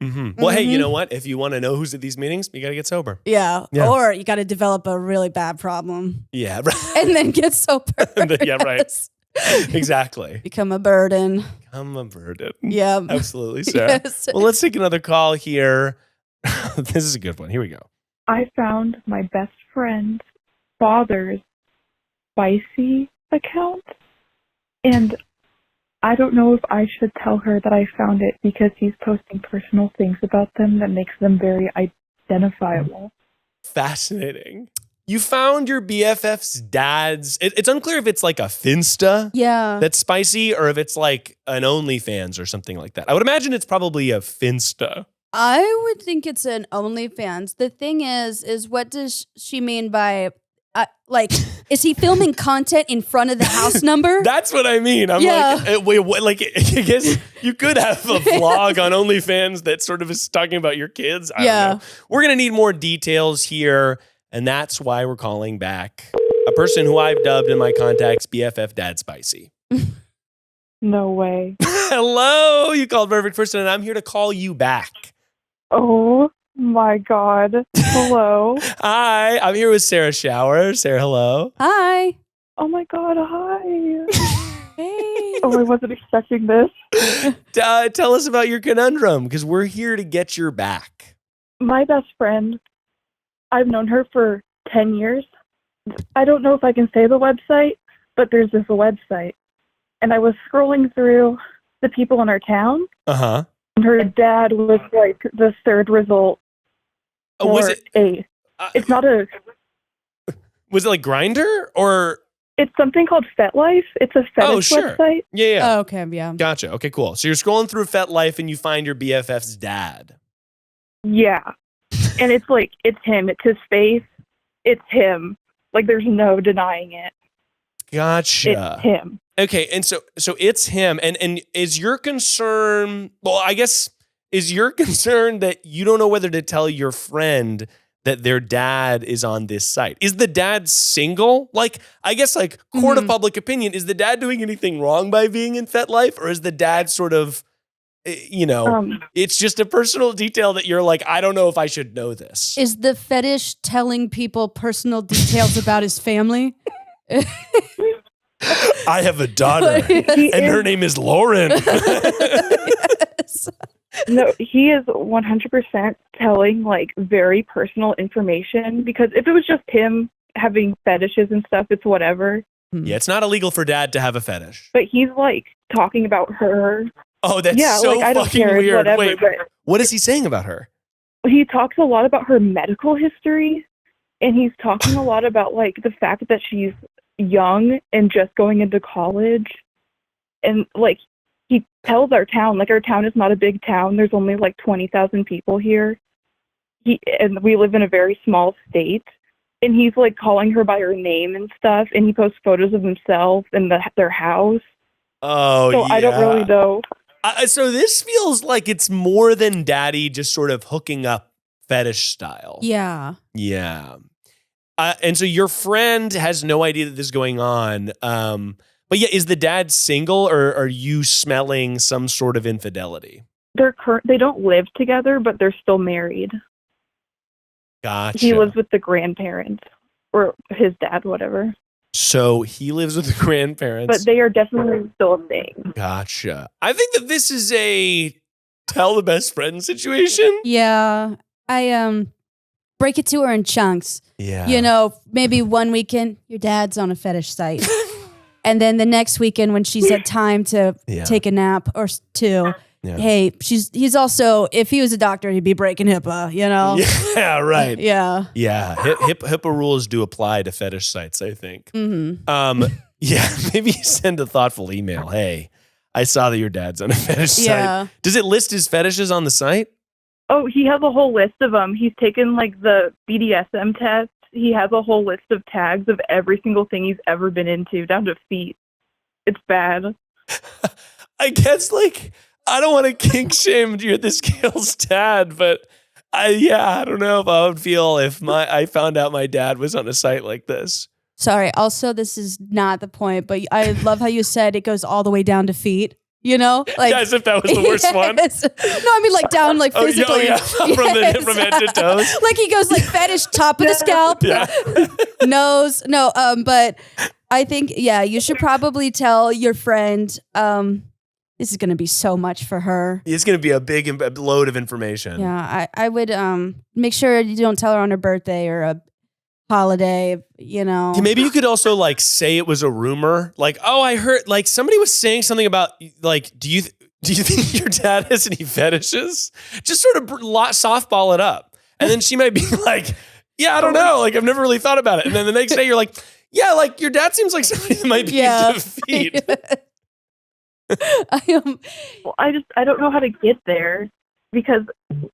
Well, hey, you know what? If you want to know who's at these meetings, you got to get sober. Yeah. Or you got to develop a really bad problem. Yeah. Right. And then get sober. Yeah. Right. Exactly. Become a burden. Yeah. Absolutely, Sarah. Yes. Well, let's take another call here. This is a good one. Here we go. I found my best friend's father's spicy account, and I don't know if I should tell her that I found it because he's posting personal things about them that makes them very identifiable. Fascinating. You found your BFF's dad's. It's unclear if it's like a Finsta that's spicy or if it's like an OnlyFans or something like that. I would imagine it's probably a Finsta. I would think it's an OnlyFans. The thing is what does she mean by like, is he filming content in front of the house number? That's what I mean. I'm like, I guess you could have a vlog on OnlyFans that sort of is talking about your kids. I don't know. We're going to need more details here, and that's why we're calling back a person who I've dubbed in my contacts BFF Dad Spicy. No way. Hello, you called perfect person, and I'm here to call you back. Oh my God. Hello. Hi, I'm here with Sarah Schauer. Sarah, hello. Hi. Oh my God, hi. Hey. Oh, I wasn't expecting this. Tell us about your conundrum, because we're here to get your back. My best friend, I've known her for 10 years. I don't know if I can say the website, but there's this website. And I was scrolling through the people in our town. Uh-huh. And her dad was like the third result. Was it eighth. It's not a... Was it like Grindr or... It's something called FetLife. It's a fetish website. Yeah. Oh, okay, yeah. Gotcha. Okay, cool. So you're scrolling through FetLife and you find your BFF's dad. Yeah. And it's like, it's him. It's his face. It's him. Like, there's no denying it. Gotcha. It's him. Okay, and so it's him. And is your concern... Well, I guess... Is your concern that you don't know whether to tell your friend that their dad is on this site? Is the dad single? Like, I guess like court of public opinion, is the dad doing anything wrong by being in FetLife? Or is the dad sort of, it's just a personal detail that you're like, I don't know if I should know this. Is the fetish telling people personal details about his family? I have a daughter and her name is Lauren. Yes. No, he is 100% telling like very personal information, because if it was just him having fetishes and stuff, it's whatever. Yeah, it's not illegal for dad to have a fetish. But he's like talking about her. Oh, that's so like, fucking weird. Whatever, wait, what is he saying about her? He talks a lot about her medical history, and he's talking a lot about like the fact that she's young and just going into college. And like, he tells our town is not a big town. There's only like 20,000 people here. And we live in a very small state. And he's like calling her by her name and stuff. And he posts photos of himself and their house. Oh, so yeah. I don't really know. So this feels like it's more than daddy just sort of hooking up fetish style. Yeah. Yeah. And so your friend has no idea that this is going on. But yeah, is the dad single, or are you smelling some sort of infidelity? They don't live together, but they're still married. Gotcha. He lives with the grandparents, or his dad, whatever. So he lives with the grandparents. But they are definitely still a thing. Gotcha. I think that this is a tell the best friend situation. Yeah. I break it to her in chunks. Yeah. You know, maybe one weekend your dad's on a fetish site. And then the next weekend when she's had time to take a nap or two, hey, he's also, if he was a doctor, he'd be breaking HIPAA, you know? Yeah, right. Yeah. Yeah. HIPAA rules do apply to fetish sites, I think. Yeah, maybe send a thoughtful email. Hey, I saw that your dad's on a fetish site. Does it list his fetishes on the site? Oh, he has a whole list of them. He's taken like the BDSM test. He has a whole list of tags of every single thing he's ever been into, down to feet. It's bad. I guess, like, I don't want to kink shame this girl's dad, but I don't know if I would feel if I found out my dad was on a site like this. Sorry. Also, this is not the point, but I love how you said it goes all the way down to feet. You know, like as if that was the worst one. No, I mean like down, like physically, from head to toes. Like he goes like fetish, top of the scalp, nose. No, but I think you should probably tell your friend. This is going to be so much for her. It's going to be a big load of information. Yeah, I would make sure you don't tell her on her birthday or a holiday, you know. Yeah, maybe you could also like say it was a rumor. Like, oh, I heard like somebody was saying something about like, do you think your dad has any fetishes? Just sort of softball it up. And then she might be like, yeah, I don't know. Like, I've never really thought about it. And then the next day you're like, yeah, like your dad seems like somebody that might be into feet. Well, I don't know how to get there because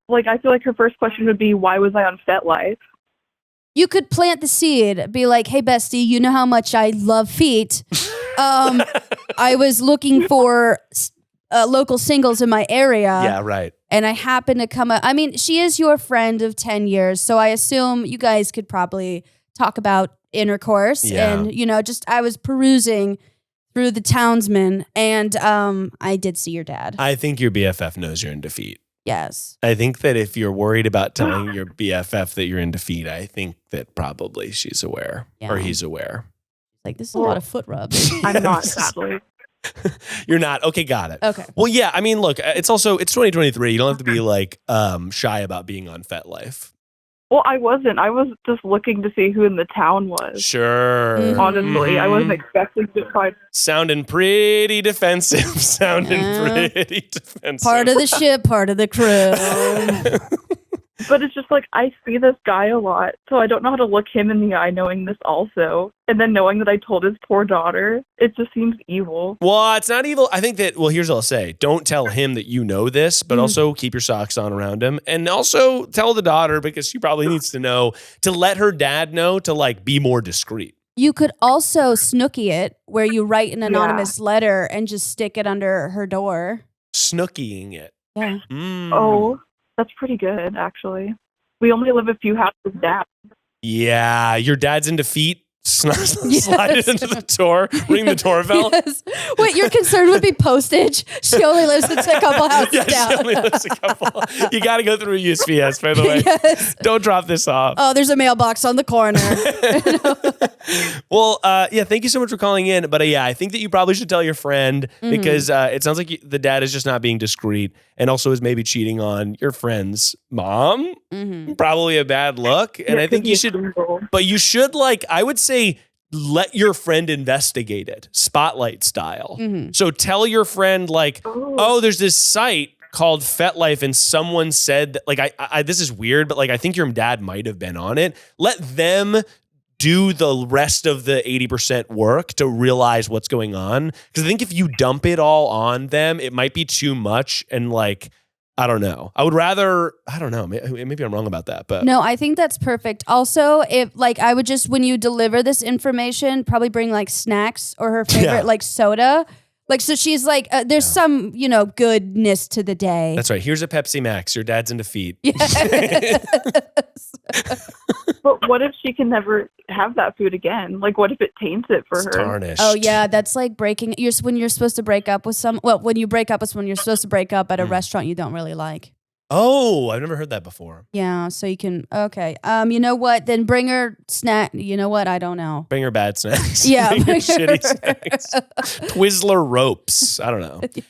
like I feel like her first question would be, why was I on FetLife? You could plant the seed, be like, hey, bestie, you know how much I love feet. I was looking for local singles in my area. Yeah, right. And I happened to come up. I mean, she is your friend of 10 years. So I assume you guys could probably talk about intercourse. Yeah. And, you know, just I was perusing through the townsman and I did see your dad. I think your BFF knows you're into feet. Yes. I think that if you're worried about telling your BFF that you're into feet, I think that probably she's aware or he's aware. Like, this is a lot of foot rubs. I'm not, sadly. You're not? Okay, got it. Okay. Well, yeah, I mean, look, it's 2023. You don't have to be like shy about being on FetLife. Well, I wasn't. I was just looking to see who in the town was. Sure. Honestly, I wasn't expecting to find. Sounding pretty defensive. Part of the ship, part of the crew. But it's just like, I see this guy a lot, so I don't know how to look him in the eye knowing this also. And then knowing that I told his poor daughter, it just seems evil. Well, it's not evil. I think that, well, here's what I'll say. Don't tell him that you know this, but also keep your socks on around him. And also tell the daughter, because she probably needs to know, to let her dad know to like be more discreet. You could also snooky it, where you write an anonymous letter and just stick it under her door. Snookying it. Yeah. Oh, that's pretty good, actually. We only live a few houses down. Yeah, your dad's into feet. Slide it into the door. Ring the doorbell. Yes. Wait, your concern would be postage? She only lives a couple houses down. She only lives a couple. You got to go through USPS, by the way. Yes. Don't drop this off. Oh, there's a mailbox on the corner. Well, thank you so much for calling in. But I think that you probably should tell your friend because it sounds like the dad is just not being discreet and also is maybe cheating on your friend's mom. Probably a bad look. And I think you should, but you should I would say, let your friend investigate it, spotlight style. So tell your friend oh, there's this site called FetLife and someone said that, I this is weird, but I think your dad might have been on it. Let them do the rest of the 80% work to realize what's going on. Because I think if you dump it all on them, it might be too much. And I don't know. I would rather, I don't know. Maybe I'm wrong about that, but no, I think that's perfect. Also, if I would just, when you deliver this information, probably bring snacks or her favorite soda. So she's there's some, goodness to the day. That's right. Here's a Pepsi Max. Your dad's into feet. Yes. But what if she can never have that food again? What if it taints it for her? Tarnished. Oh yeah, that's like breaking. When you're supposed to break up with when you break up is when you're supposed to break up at a restaurant you don't really like. Oh, I've never heard that before. Yeah, so you can, okay. You know what? Then bring her snack. You know what? I don't know. Bring her bad snacks. Yeah. Bring her shitty snacks. Twizzler ropes. I don't know. Yes.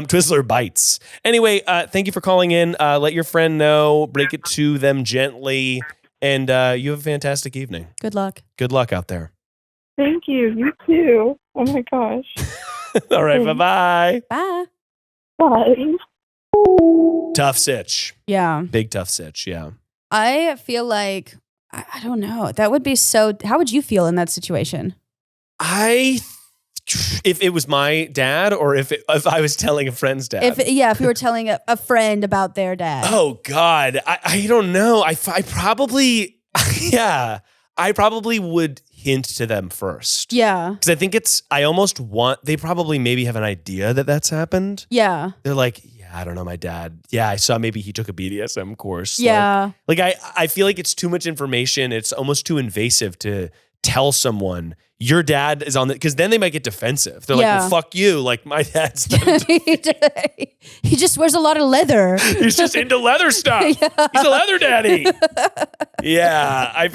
Twizzler bites. Anyway, thank you for calling in. Let your friend know. Break it to them gently. And you have a fantastic evening. Good luck. Good luck out there. Thank you. You too. Oh my gosh. All right. Bye-bye. Bye. Bye. Tough sitch. Yeah. Big tough sitch. Yeah. I feel like, I don't know. That would be so, how would you feel in that situation? If it was my dad or if I was telling a friend's dad. If you were telling a friend about their dad. Oh God. I don't know. I probably, yeah, I probably would hint to them first. Yeah. Because I think they probably maybe have an idea that that's happened. Yeah. They're like, yeah, I don't know, my dad. Yeah, I saw maybe he took a BDSM course. Yeah. Like I feel like it's too much information. It's almost too invasive to tell someone your dad is on the, because then they might get defensive. They're like, well, fuck you. Like my dad's he just wears a lot of leather. He's just into leather stuff. Yeah. He's a leather daddy. Yeah. I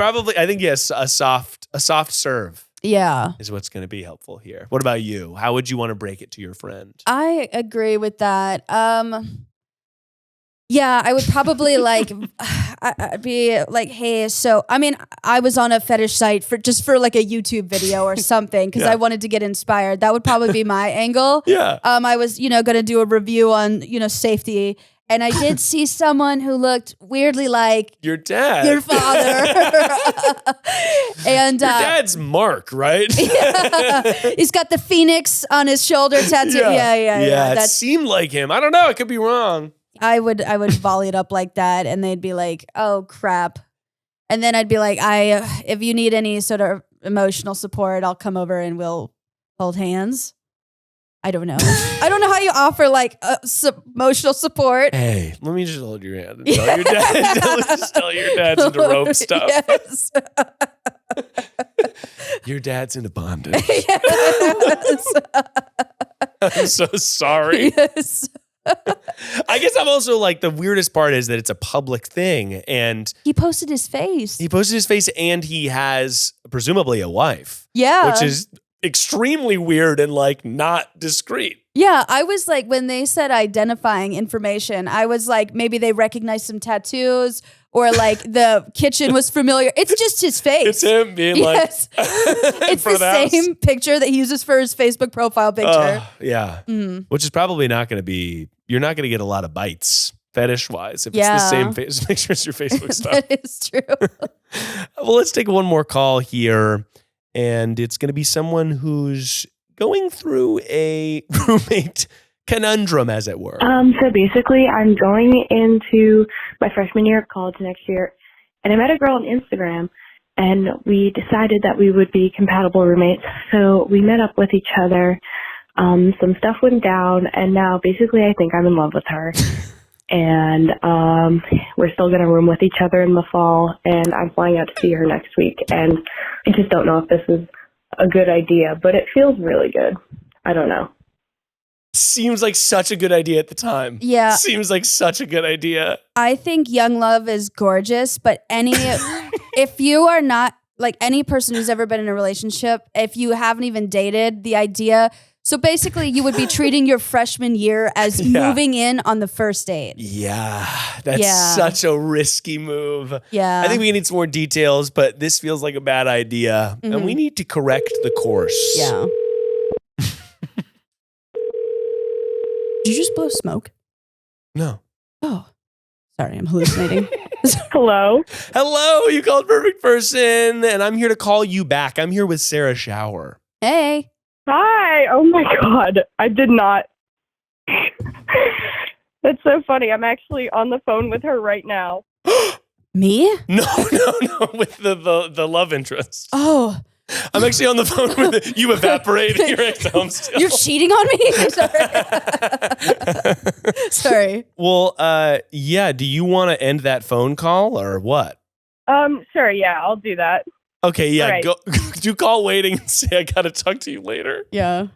think yes, a soft serve. Yeah. Is what's going to be helpful here. What about you? How would you want to break it to your friend? I agree with that. Yeah, I would probably I'd be like, hey, so, I mean, I was on a fetish site for like a YouTube video or something because I wanted to get inspired. That would probably be my angle. Yeah. I was, going to do a review on, safety. And I did see someone who looked weirdly like your dad, your father. And your dad's Mark, right? Yeah. He's got the phoenix on his shoulder tattoo. Yeah. That seemed like him. I don't know. I could be wrong. I would volley it up like that, and they'd be like, "Oh crap," and then I'd be like, if you need any sort of emotional support, I'll come over and we'll hold hands." I don't know. I don't know how you offer emotional support. Hey, let me just hold your hand and tell your dad. Let's just tell your dad's into rope stuff. Yes. Your dad's into bondage. Yes. I'm so sorry. Yes. I guess I'm also like, the weirdest part is that it's a public thing, and he posted his face. And he has presumably a wife. Yeah. Which is extremely weird and like not discreet. Yeah, I was like, when they said identifying information, I was like, maybe they recognized some tattoos or like the kitchen was familiar. It's just his face. It's him being yes. It's the same picture that he uses for his Facebook profile picture. Yeah. Mm. Which is probably not going to be, you're not going to get a lot of bites fetish wise if it's the same face picture as your Facebook stuff. That is true. Well, let's take one more call here. And it's going to be someone who's going through a roommate conundrum, as it were. So basically, I'm going into my freshman year of college next year, and I met a girl on Instagram, and we decided that we would be compatible roommates. So we met up with each other. Some stuff went down, and now basically I think I'm in love with her. And we're still going to room with each other in the fall, and I'm flying out to see her next week. And I just don't know if this is a good idea, but it feels really good. I don't know. Seems like such a good idea at the time. Yeah. Seems like such a good idea. I think young love is gorgeous, but if you are not, like any person who's ever been in a relationship, if you haven't even dated, the idea... So basically, you would be treating your freshman year as moving in on the first date. Yeah, that's such a risky move. Yeah. I think we need some more details, but this feels like a bad idea. Mm-hmm. And we need to correct the course. Yeah. Did you just blow smoke? No. Oh, sorry, I'm hallucinating. Hello? Hello, you called perfect person, and I'm here to call you back. I'm here with Sarah Schauer. Hey. Hi. Oh my God. I did not. That's so funny. I'm actually on the phone with her right now. Me? No, with the love interest. Oh. I'm actually on the phone with you. Evaporated. You're at home still. You're cheating on me? Sorry. Well, yeah. Do you want to end that phone call or what? Sure. Yeah, I'll do that. Okay, yeah, right. Go do call waiting and say I gotta talk to you later. Yeah.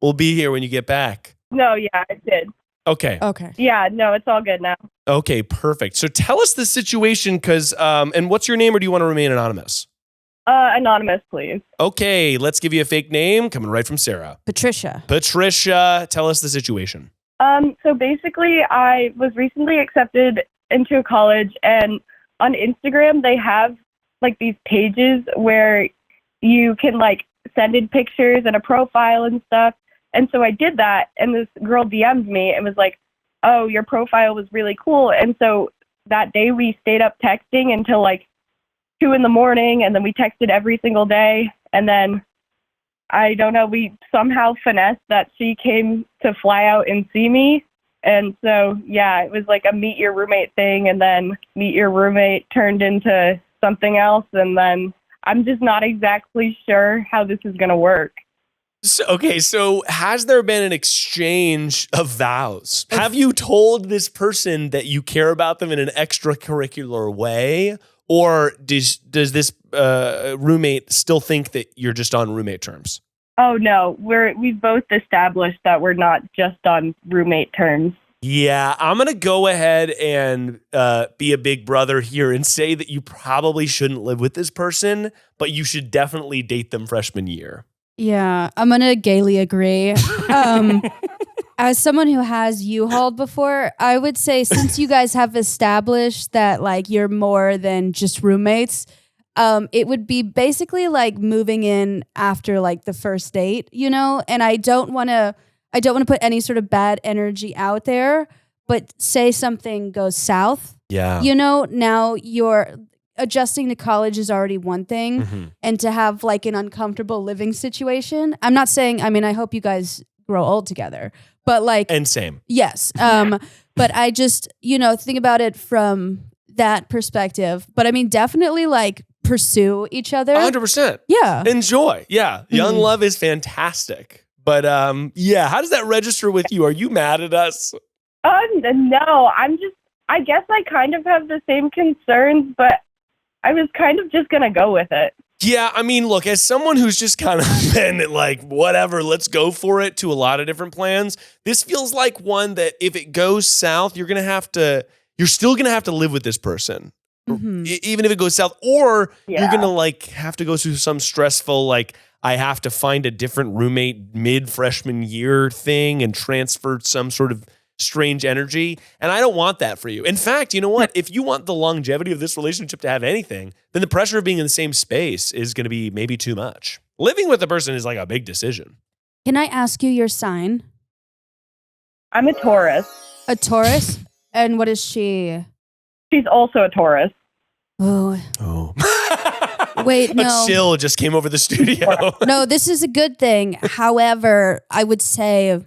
We'll be here when you get back. No, yeah, I did. Okay. Yeah, no, it's all good now. Okay, perfect. So tell us the situation, because, and what's your name, or do you want to remain anonymous? Anonymous, please. Okay, let's give you a fake name, coming right from Sarah. Patricia, tell us the situation. So basically, I was recently accepted into a college, and on Instagram, they have like these pages where you can like send in pictures and a profile and stuff. And so I did that, and this girl DM'd me and was like, oh, your profile was really cool. And so that day we stayed up texting until like 2 a.m. and then we texted every single day. And then I don't know, we somehow finessed that she came to fly out and see me. And so, yeah, it was like a meet your roommate thing, and then meet your roommate turned into something else. And then I'm just not exactly sure how this is going to work. So has there been an exchange of vows? Have you told this person that you care about them in an extracurricular way? Or does this roommate still think that you're just on roommate terms? Oh, no, we've both established that we're not just on roommate terms. Yeah, I'm going to go ahead and be a big brother here and say that you probably shouldn't live with this person, but you should definitely date them freshman year. Yeah, I'm going to gaily agree. As someone who has U-hauled before, I would say since you guys have established that like you're more than just roommates, it would be basically like moving in after like the first date, you know? And I don't want to put any sort of bad energy out there, but say something goes south. Yeah. You know, now you're adjusting to college is already one thing, and to have like an uncomfortable living situation. I'm not saying, I mean, I hope you guys grow old together, but like, and same. Yes. But I just, you know, think about it from that perspective. But I mean, definitely like pursue each other. 100%. Yeah. Enjoy. Yeah. Young love is fantastic. But yeah, how does that register with you? Are you mad at us? No, I guess I kind of have the same concerns, but I was kind of just going to go with it. Yeah, I mean, look, as someone who's just kind of been like, whatever, let's go for it to a lot of different plans, this feels like one that if it goes south, you're still going to have to live with this person. Even if it goes south, or you're going to like have to go through some stressful, like, I have to find a different roommate mid-freshman year thing and transfer some sort of strange energy. And I don't want that for you. In fact, you know what? If you want the longevity of this relationship to have anything, then the pressure of being in the same space is going to be maybe too much. Living with a person is like a big decision. Can I ask you your sign? I'm a Taurus. A Taurus? And what is she? She's also a Taurus. Oh. Wait, no. A chill just came over the studio. No, this is a good thing. However, I would say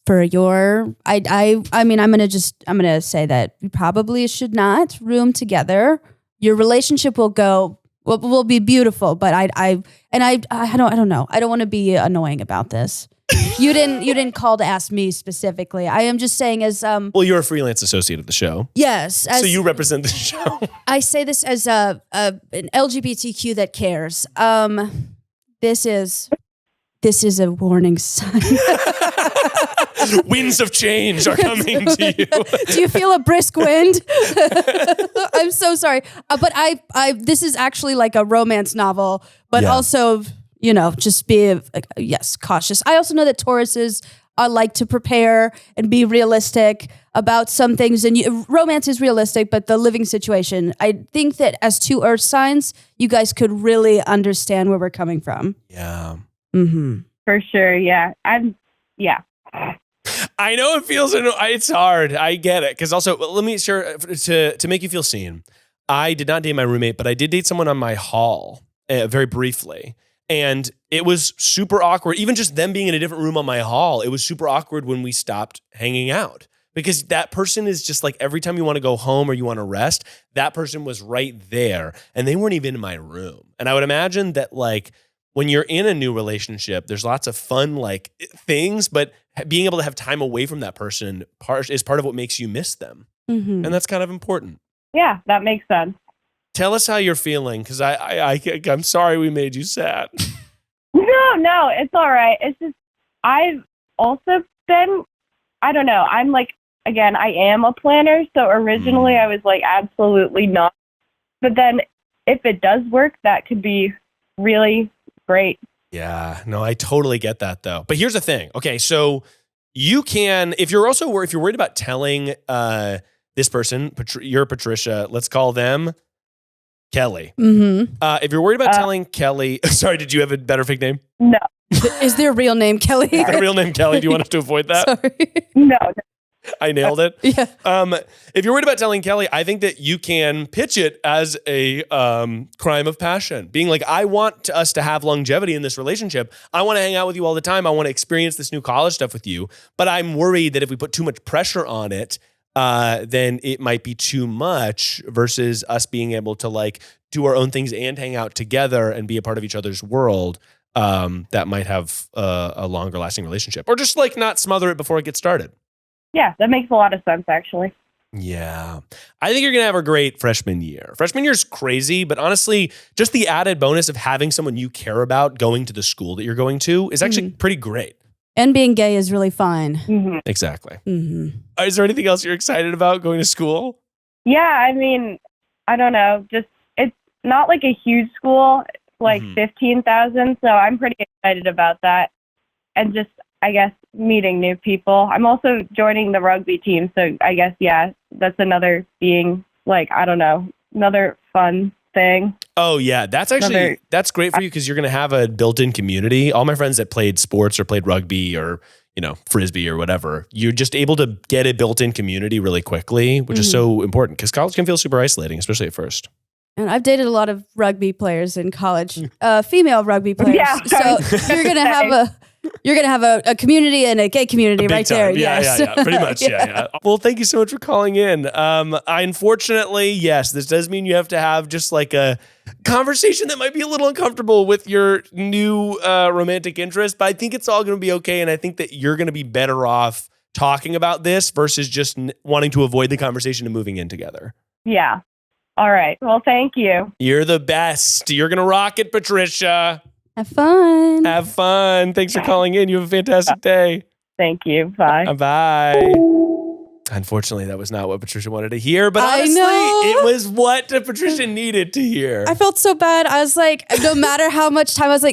for your, I mean, I'm gonna say that you probably should not room together. Your relationship will be beautiful, but I don't know. I don't want to be annoying about this. You didn't call to ask me specifically. I am just saying as well, you're a freelance associate of the show. Yes, so you represent the show. I say this as an LGBTQ that cares. This is a warning sign. Winds of change are coming to you. Do you feel a brisk wind? I'm so sorry, but I this is actually like a romance novel, but also, you know, just be cautious. I also know that Tauruses like to prepare and be realistic about some things, and romance is realistic, but the living situation, I think that as two earth signs, you guys could really understand where we're coming from. Yeah. For sure. Yeah. I know it feels, it's hard. I get it. Because also, let me share, to make you feel seen, I did not date my roommate, but I did date someone on my hall very briefly. And it was super awkward. Even just them being in a different room on my hall, it was super awkward when we stopped hanging out. Because that person is just like, every time you want to go home or you want to rest, that person was right there. And they weren't even in my room. And I would imagine that like, when you're in a new relationship, there's lots of fun like things, but being able to have time away from that person is part of what makes you miss them. And that's kind of important. Yeah, that makes sense. Tell us how you're feeling, because I'm sorry we made you sad. No, it's all right. It's just, I've also been, I don't know, I'm like, again, I am a planner, so originally I was like, absolutely not. But then if it does work, that could be really great. Yeah, no, I totally get that though. But here's the thing. Okay, so you can, if you're worried about telling this person, you're Patricia, let's call them Kelly. If you're worried about telling Kelly, sorry, did you have a better fake name? No. Is their real name Kelly? The real name Kelly. Do you want us to avoid that? Sorry. No. I nailed it. Yeah. If you're worried about telling Kelly, I think that you can pitch it as a crime of passion. Being like, I want us to have longevity in this relationship. I want to hang out with you all the time. I want to experience this new college stuff with you. But I'm worried that if we put too much pressure on it, then it might be too much versus us being able to like do our own things and hang out together and be a part of each other's world. That might have a longer lasting relationship, or just like not smother it before it gets started. Yeah, that makes a lot of sense, actually. Yeah. I think you're going to have a great freshman year. Freshman year is crazy, but honestly, just the added bonus of having someone you care about going to the school that you're going to is actually pretty great. And being gay is really fun. Mm-hmm. Exactly. Mm-hmm. Is there anything else you're excited about going to school? Yeah, I mean, I don't know. Just it's not like a huge school, like 15,000. So I'm pretty excited about that. And just, I guess, meeting new people. I'm also joining the rugby team. So I guess, yeah, that's another being like, I don't know, another fun thing. Oh, yeah. That's actually, that's great for you because you're going to have a built-in community. All my friends that played sports or played rugby or, you know, frisbee or whatever, you're just able to get a built-in community really quickly, which is so important because college can feel super isolating, especially at first. And I've dated a lot of rugby players in college, female rugby players. Yeah. So you're gonna have a community and a gay community right there. Yeah, Yes. yeah, pretty much. Yeah. Well, thank you so much for calling in. Unfortunately, yes, this does mean you have to have just like a conversation that might be a little uncomfortable with your new romantic interest, but I think it's all going to be okay. And I think that you're going to be better off talking about this versus just wanting to avoid the conversation and moving in together. Yeah. All right. Well, thank you. You're the best. You're going to rock it, Patricia. Have fun. Have fun. Thanks for calling in. You have a fantastic day. Thank you. Bye. Bye. Unfortunately, that was not what Patricia wanted to hear, but honestly, it was what Patricia needed to hear. I felt so bad. I was like, no matter how much time, I was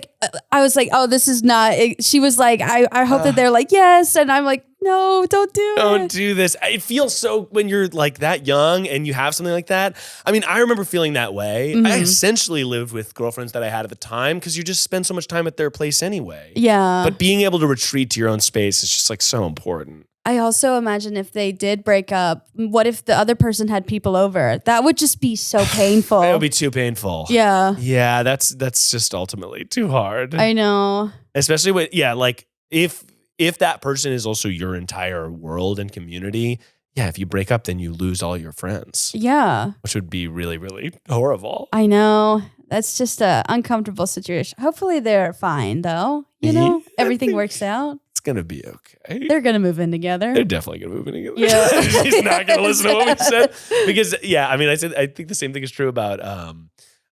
like, oh, this is not. She was like, I hope that they're like, yes. And I'm like, no, don't do it. Don't do this. It feels so when you're like that young and you have something like that. I mean, I remember feeling that way. I essentially lived with girlfriends that I had at the time because you just spend so much time at their place anyway. Yeah. But being able to retreat to your own space is just like so important. I also imagine if they did break up, what if the other person had people over? That would just be so painful. It would be too painful. Yeah. Yeah, that's just ultimately too hard. I know. Especially with, like if that person is also your entire world and community, if you break up, then you lose all your friends. Yeah. Which would be really, really horrible. I know. That's just an uncomfortable situation. Hopefully they're fine though. You know, everything works out. It's going to be okay. They're going to move in together. They're definitely going to move in together. Yeah. She's not going to listen to what we said. Because, I mean, I think the same thing is true about, I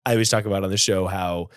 always talk about on the show how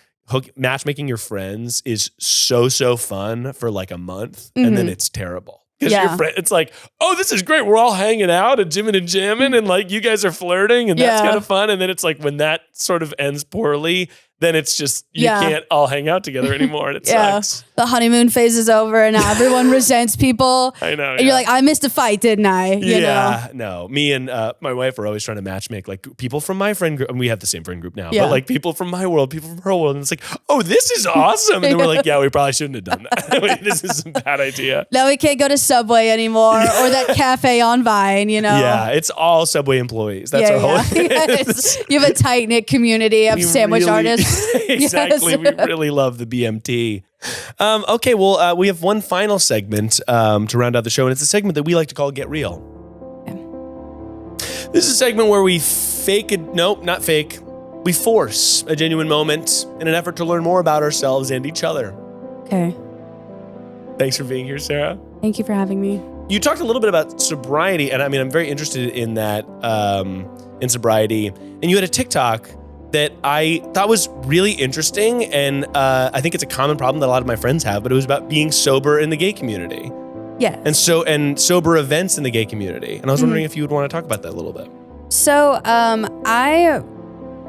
matchmaking your friends is so fun for like a month and then it's terrible. Because your friend, it's like, oh, this is great. We're all hanging out and jimming and jamming and like you guys are flirting and that's kind of fun. And then it's like when that sort of ends poorly, then it's just, you can't all hang out together anymore and it sucks. The honeymoon phase is over and now everyone resents people. I know. And you're like, I missed a fight, didn't I? You know? No. Me and my wife are always trying to matchmake like people from my friend group. And we have the same friend group now, but like people from my world, people from her world. And it's like, oh, this is awesome. And then we're like, we probably shouldn't have done that. This is a bad idea. Now we can't go to Subway anymore or that cafe on Vine, you know? Yeah, it's all Subway employees. That's our whole You have a tight-knit community of sandwich artists. Exactly. We really love the BMT. Okay, well, we have one final segment to round out the show, and it's a segment that we like to call Get Real. Okay. This is a segment where we we force a genuine moment in an effort to learn more about ourselves and each other. Okay. Thanks for being here, Sarah. Thank you for having me. You talked a little bit about sobriety, and I mean, I'm very interested in that, in sobriety. And you had a TikTok that I thought was really interesting, and I think it's a common problem that a lot of my friends have, but it was about being sober in the gay community. Yeah. And sober events in the gay community. And I was wondering if you would want to talk about that a little bit. So I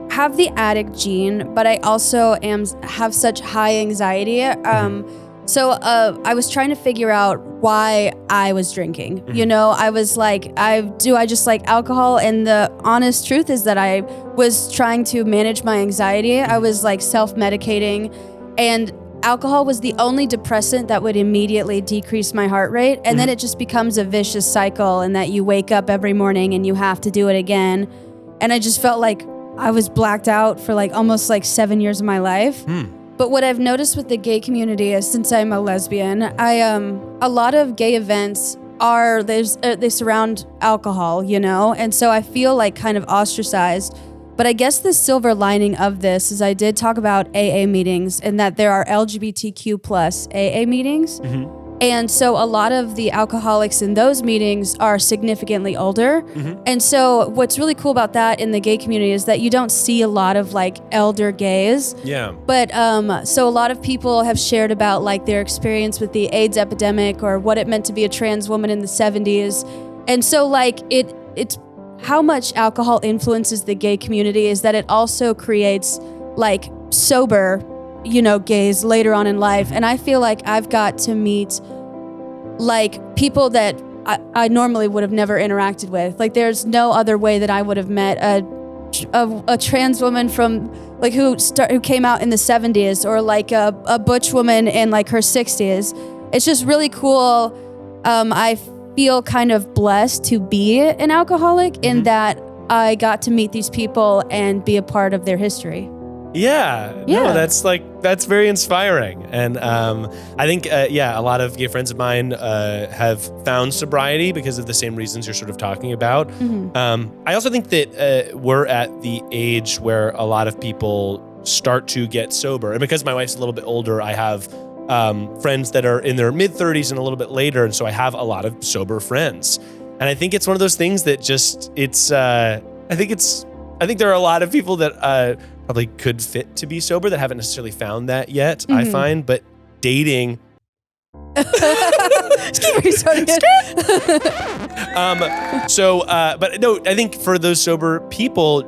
have the addict gene, but I also have such high anxiety. So I was trying to figure out why I was drinking. Mm-hmm. You know, I was like, I just like alcohol? And the honest truth is that I was trying to manage my anxiety. I was like self-medicating. And alcohol was the only depressant that would immediately decrease my heart rate. And then it just becomes a vicious cycle, and that you wake up every morning and you have to do it again. And I just felt like I was blacked out for like almost like 7 years of my life. But what I've noticed with the gay community is, since I'm a lesbian, a lot of gay events they surround alcohol, you know? And so I feel like kind of ostracized. But I guess the silver lining of this is I did talk about AA meetings, and that there are LGBTQ plus AA meetings. And so a lot of the alcoholics in those meetings are significantly older. And so what's really cool about that in the gay community is that you don't see a lot of like elder gays. Yeah. But so a lot of people have shared about like their experience with the AIDS epidemic, or what it meant to be a trans woman in the 70s. And so like it's how much alcohol influences the gay community is that it also creates like sober, you know, gays later on in life. And I feel like I've got to meet like people that I normally would have never interacted with. Like there's no other way that I would have met a trans woman from like who came out in the 70s, or like a butch woman in like her 60s. It's just really cool. I feel kind of blessed to be an alcoholic in that I got to meet these people and be a part of their history. Yeah. No, that's very inspiring. And I think, a lot of gay friends of mine have found sobriety because of the same reasons you're sort of talking about. I also think that we're at the age where a lot of people start to get sober. And because my wife's a little bit older, I have friends that are in their mid-30s and a little bit later. And so I have a lot of sober friends. And I think it's one of those things that just, I think there are a lot of people that probably could fit to be sober that haven't necessarily found that yet, I find. But dating... But no, I think for those sober people,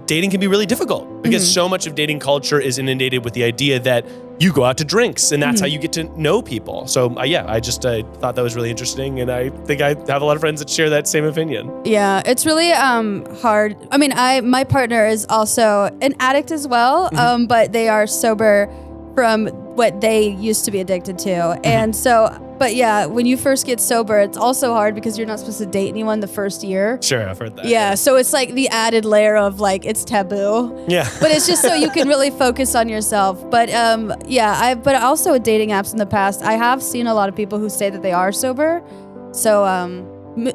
dating can be really difficult because so much of dating culture is inundated with the idea that you go out to drinks and that's how you get to know people. So I just thought that was really interesting, and I think I have a lot of friends that share that same opinion. Yeah, it's really hard. I mean, my partner is also an addict as well, but they are sober from what they used to be addicted to. And so, but yeah, when you first get sober, it's also hard because you're not supposed to date anyone the first year. Sure, I've heard that. Yeah, so it's like the added layer of like, it's taboo. Yeah. But it's just so you can really focus on yourself. But but also with dating apps in the past, I have seen a lot of people who say that they are sober. So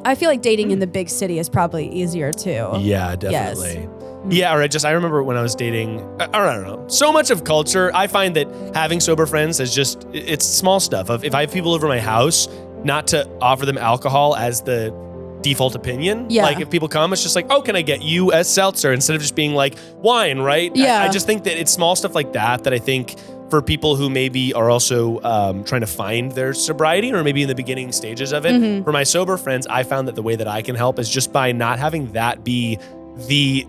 I feel like dating in the big city is probably easier too. Yeah, definitely. Yes. Yeah, or I remember when I was dating, I don't know, so much of culture, I find that having sober friends is just, it's small stuff. If I have people over my house, not to offer them alcohol as the default opinion. Yeah. Like if people come, it's just like, oh, can I get you a seltzer instead of just being like wine, right? Yeah. I just think that it's small stuff like that I think for people who maybe are also trying to find their sobriety or maybe in the beginning stages of it. For my sober friends, I found that the way that I can help is just by not having that be the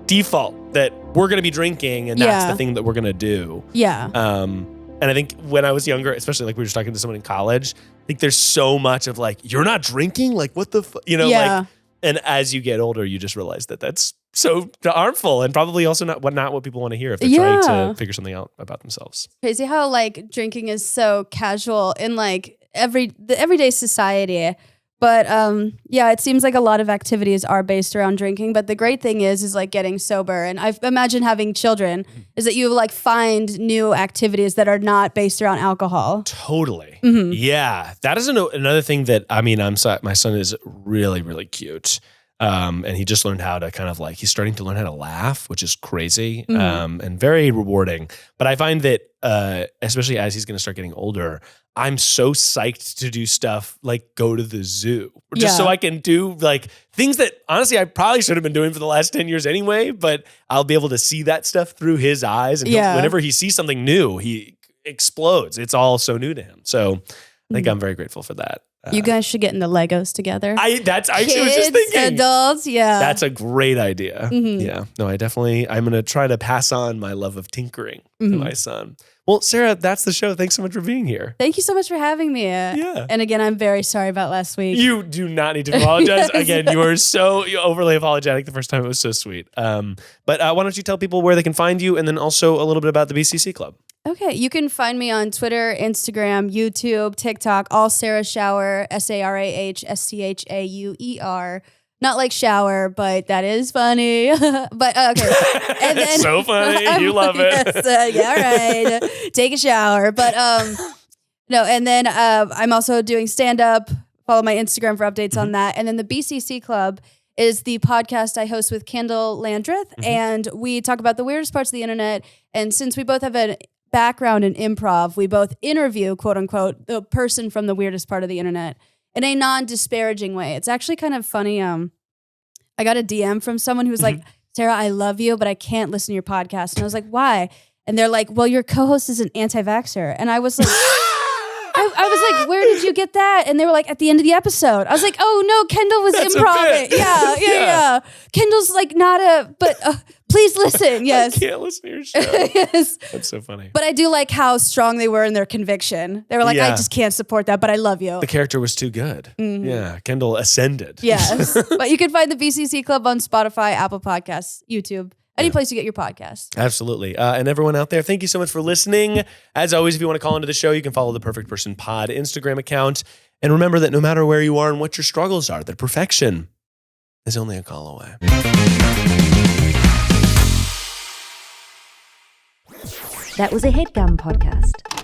default that we're going to be drinking and that's the thing that we're going to do. Yeah. And I think when I was younger, especially like we were just talking to someone in college, I think there's so much of like, you're not drinking? Like what the like, and as you get older, you just realize that that's so harmful and probably also not what people want to hear if they're trying to figure something out about themselves. Crazy how like drinking is so casual in like the everyday society. But it seems like a lot of activities are based around drinking. But the great thing is like getting sober. And I imagine having children is that you like find new activities that are not based around alcohol. Totally. Yeah. That is another thing that, I mean, my son is really, really cute. And he just learned how to kind of like, he's starting to learn how to laugh, which is crazy and very rewarding. But I find that, especially as he's going to start getting older, I'm so psyched to do stuff like go to the zoo just so I can do like things that honestly I probably should have been doing for the last 10 years anyway, but I'll be able to see that stuff through his eyes. And whenever he sees something new, he explodes. It's all so new to him. So I think I'm very grateful for that. You guys should get into Legos together. That's actually was just thinking. Adults, That's a great idea. Yeah. No, I'm going to try to pass on my love of tinkering to my son. Well, Sarah, that's the show. Thanks so much for being here. Thank you so much for having me. Yeah. And again, I'm very sorry about last week. You do not need to apologize. Again, you were so overly apologetic the first time. It was so sweet. But why don't you tell people where they can find you and then also a little bit about the BCC Club? Okay, you can find me on Twitter, Instagram, YouTube, TikTok, all Sarah Schauer, SarahSchauer. Not like shower, but that is funny. But okay. And then, So funny. You love it. Yes, yeah, all right. Take a shower. But no, and then I'm also doing stand-up. Follow my Instagram for updates on that. And then the BCC Club is the podcast I host with Kendall Landreth. And we talk about the weirdest parts of the internet. And since we both have a background in improv, we both interview, quote unquote, the person from the weirdest part of the internet in a non-disparaging way. It's actually kind of funny. I got a DM from someone who's like, Sarah, I love you, but I can't listen to your podcast. And I was like, why? And they're like, well, your co-host is an anti-vaxxer. And I was like, I was like, where did you get that? And they were like, at the end of the episode. I was like, oh no, Kendall was improv. Yeah. Kendall's like but please listen. Yes. I can't listen to your show. Yes. That's so funny. But I do like how strong they were in their conviction. They were like, I just can't support that, but I love you. The character was too good. Yeah. Kendall ascended. Yes. But you can find the BCC Club on Spotify, Apple Podcasts, YouTube. Any place you get your podcast. Absolutely. And everyone out there, thank you so much for listening. As always, if you want to call into the show, you can follow the Perfect Person Pod Instagram account. And remember that no matter where you are and what your struggles are, that perfection is only a call away. That was a Headgum podcast.